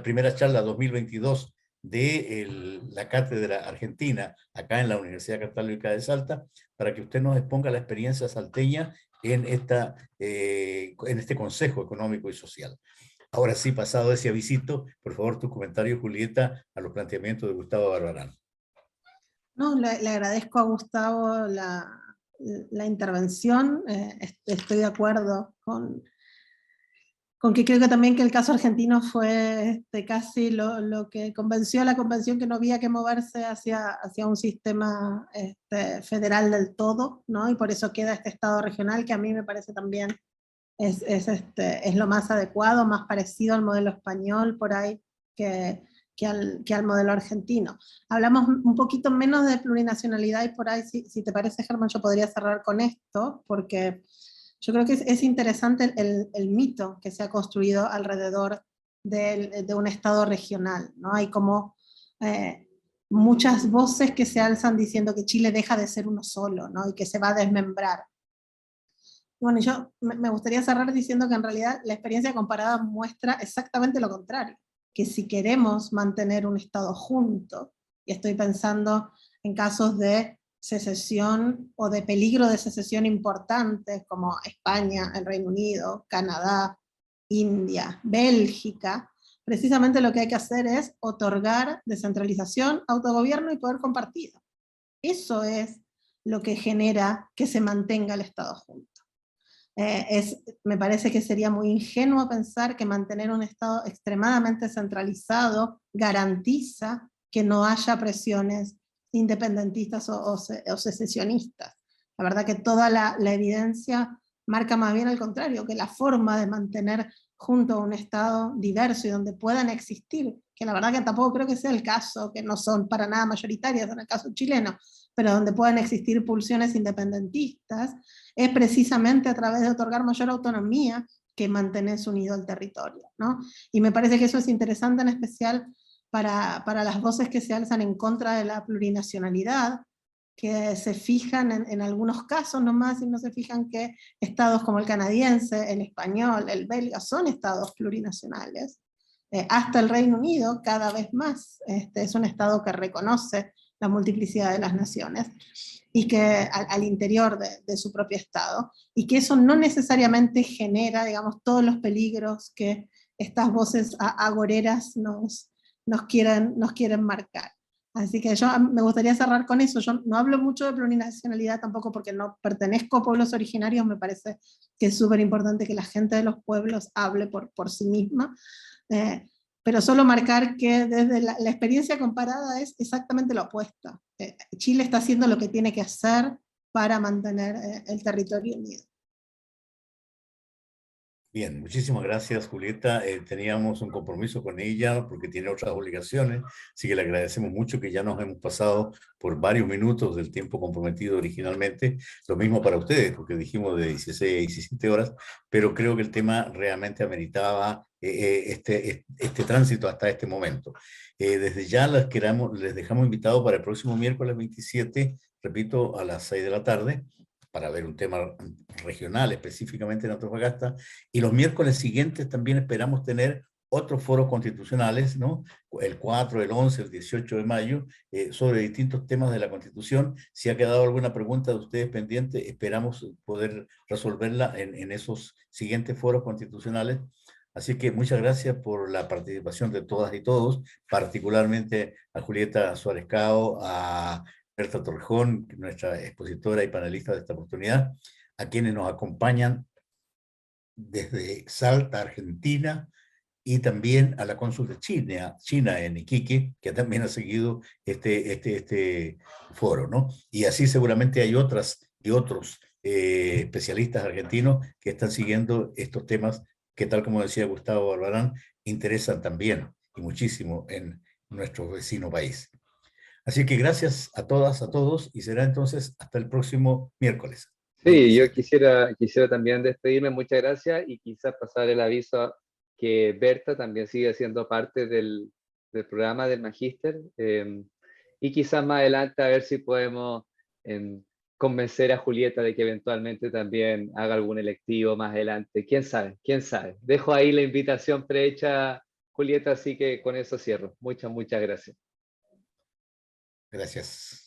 primera charla 2022 de la Cátedra Argentina, acá en la Universidad Católica de Salta, para que usted nos exponga la experiencia salteña en este Consejo Económico y Social. Ahora sí, pasado ese avisito, por favor, tu comentario, Julieta, a los planteamientos de Gustavo Barbarán. No, le agradezco a Gustavo la intervención. Estoy de acuerdo con que creo que también que el caso argentino fue casi lo que convenció a la convención que no había que moverse hacia un sistema federal del todo, ¿no? Y por eso queda este Estado regional, que a mí me parece también es lo más adecuado, más parecido al modelo español por ahí que al modelo argentino. Hablamos un poquito menos de plurinacionalidad y por ahí, si te parece, Germán, yo podría cerrar con esto, porque yo creo que es interesante el mito que se ha construido alrededor de un Estado regional, ¿no? Hay como muchas voces que se alzan diciendo que Chile deja de ser uno solo, ¿no? Y que se va a desmembrar. Bueno, yo me gustaría cerrar diciendo que en realidad la experiencia comparada muestra exactamente lo contrario, que si queremos mantener un Estado junto, y estoy pensando en casos de secesión o de peligro de secesión importantes como España, el Reino Unido, Canadá, India, Bélgica, precisamente lo que hay que hacer es otorgar descentralización, autogobierno y poder compartido. Eso es lo que genera que se mantenga el Estado junto. Me parece que sería muy ingenuo pensar que mantener un Estado extremadamente centralizado garantiza que no haya presiones independentistas o secesionistas. La verdad que toda la evidencia marca más bien al contrario, que la forma de mantener junto a un Estado diverso y donde puedan existir, que la verdad que tampoco creo que sea el caso, que no son para nada mayoritarias en el caso chileno, pero donde puedan existir pulsiones independentistas, es precisamente a través de otorgar mayor autonomía que mantenés unido el territorio, ¿no? Y me parece que eso es interesante en especial para las voces que se alzan en contra de la plurinacionalidad, que se fijan en algunos casos nomás y no se fijan que estados como el canadiense, el español, el belga son estados plurinacionales. Hasta el Reino Unido cada vez más es un estado que reconoce la multiplicidad de las naciones y que al interior de su propio estado, y que eso no necesariamente genera, digamos, todos los peligros que estas voces agoreras nos quieren marcar. Así que yo me gustaría cerrar con eso. Yo no hablo mucho de plurinacionalidad tampoco porque no pertenezco a pueblos originarios, me parece que es súper importante que la gente de los pueblos hable por sí misma, pero solo marcar que desde la experiencia comparada es exactamente lo opuesto. Chile está haciendo lo que tiene que hacer para mantener el territorio unido. Bien, muchísimas gracias, Julieta. Teníamos un compromiso con ella porque tiene otras obligaciones, así que le agradecemos mucho que ya nos hemos pasado por varios minutos del tiempo comprometido originalmente. Lo mismo para ustedes, porque dijimos de 16 a 17 horas, pero creo que el tema realmente ameritaba este tránsito hasta este momento. Desde ya les dejamos invitados para el próximo miércoles 27, repito, a las 6 de la tarde, para ver un tema regional, específicamente en Antofagasta, y los miércoles siguientes también esperamos tener otros foros constitucionales, ¿no? El 4, el 11, el 18 de mayo, sobre distintos temas de la Constitución. Si ha quedado alguna pregunta de ustedes pendiente, esperamos poder resolverla en esos siguientes foros constitucionales. Así que muchas gracias por la participación de todas y todos, particularmente a Julieta Suárez Cao, a Berta Torrejón, nuestra expositora y panelista de esta oportunidad, a quienes nos acompañan desde Salta, Argentina, y también a la cónsul de China en Iquique, que también ha seguido este foro, ¿no? Y así seguramente hay otras y otros especialistas argentinos que están siguiendo estos temas que, tal como decía Gustavo Barbarán, interesan también y muchísimo en nuestro vecino país. Así que gracias a todas, a todos, y será entonces hasta el próximo miércoles. Sí, yo quisiera también despedirme, muchas gracias, y quizás pasar el aviso que Berta también sigue siendo parte del del programa del Magíster, y quizás más adelante a ver si podemos convencer a Julieta de que eventualmente también haga algún electivo más adelante. ¿Quién sabe? ¿Quién sabe? Dejo ahí la invitación prehecha, Julieta, así que con eso cierro. Muchas, muchas gracias. Gracias.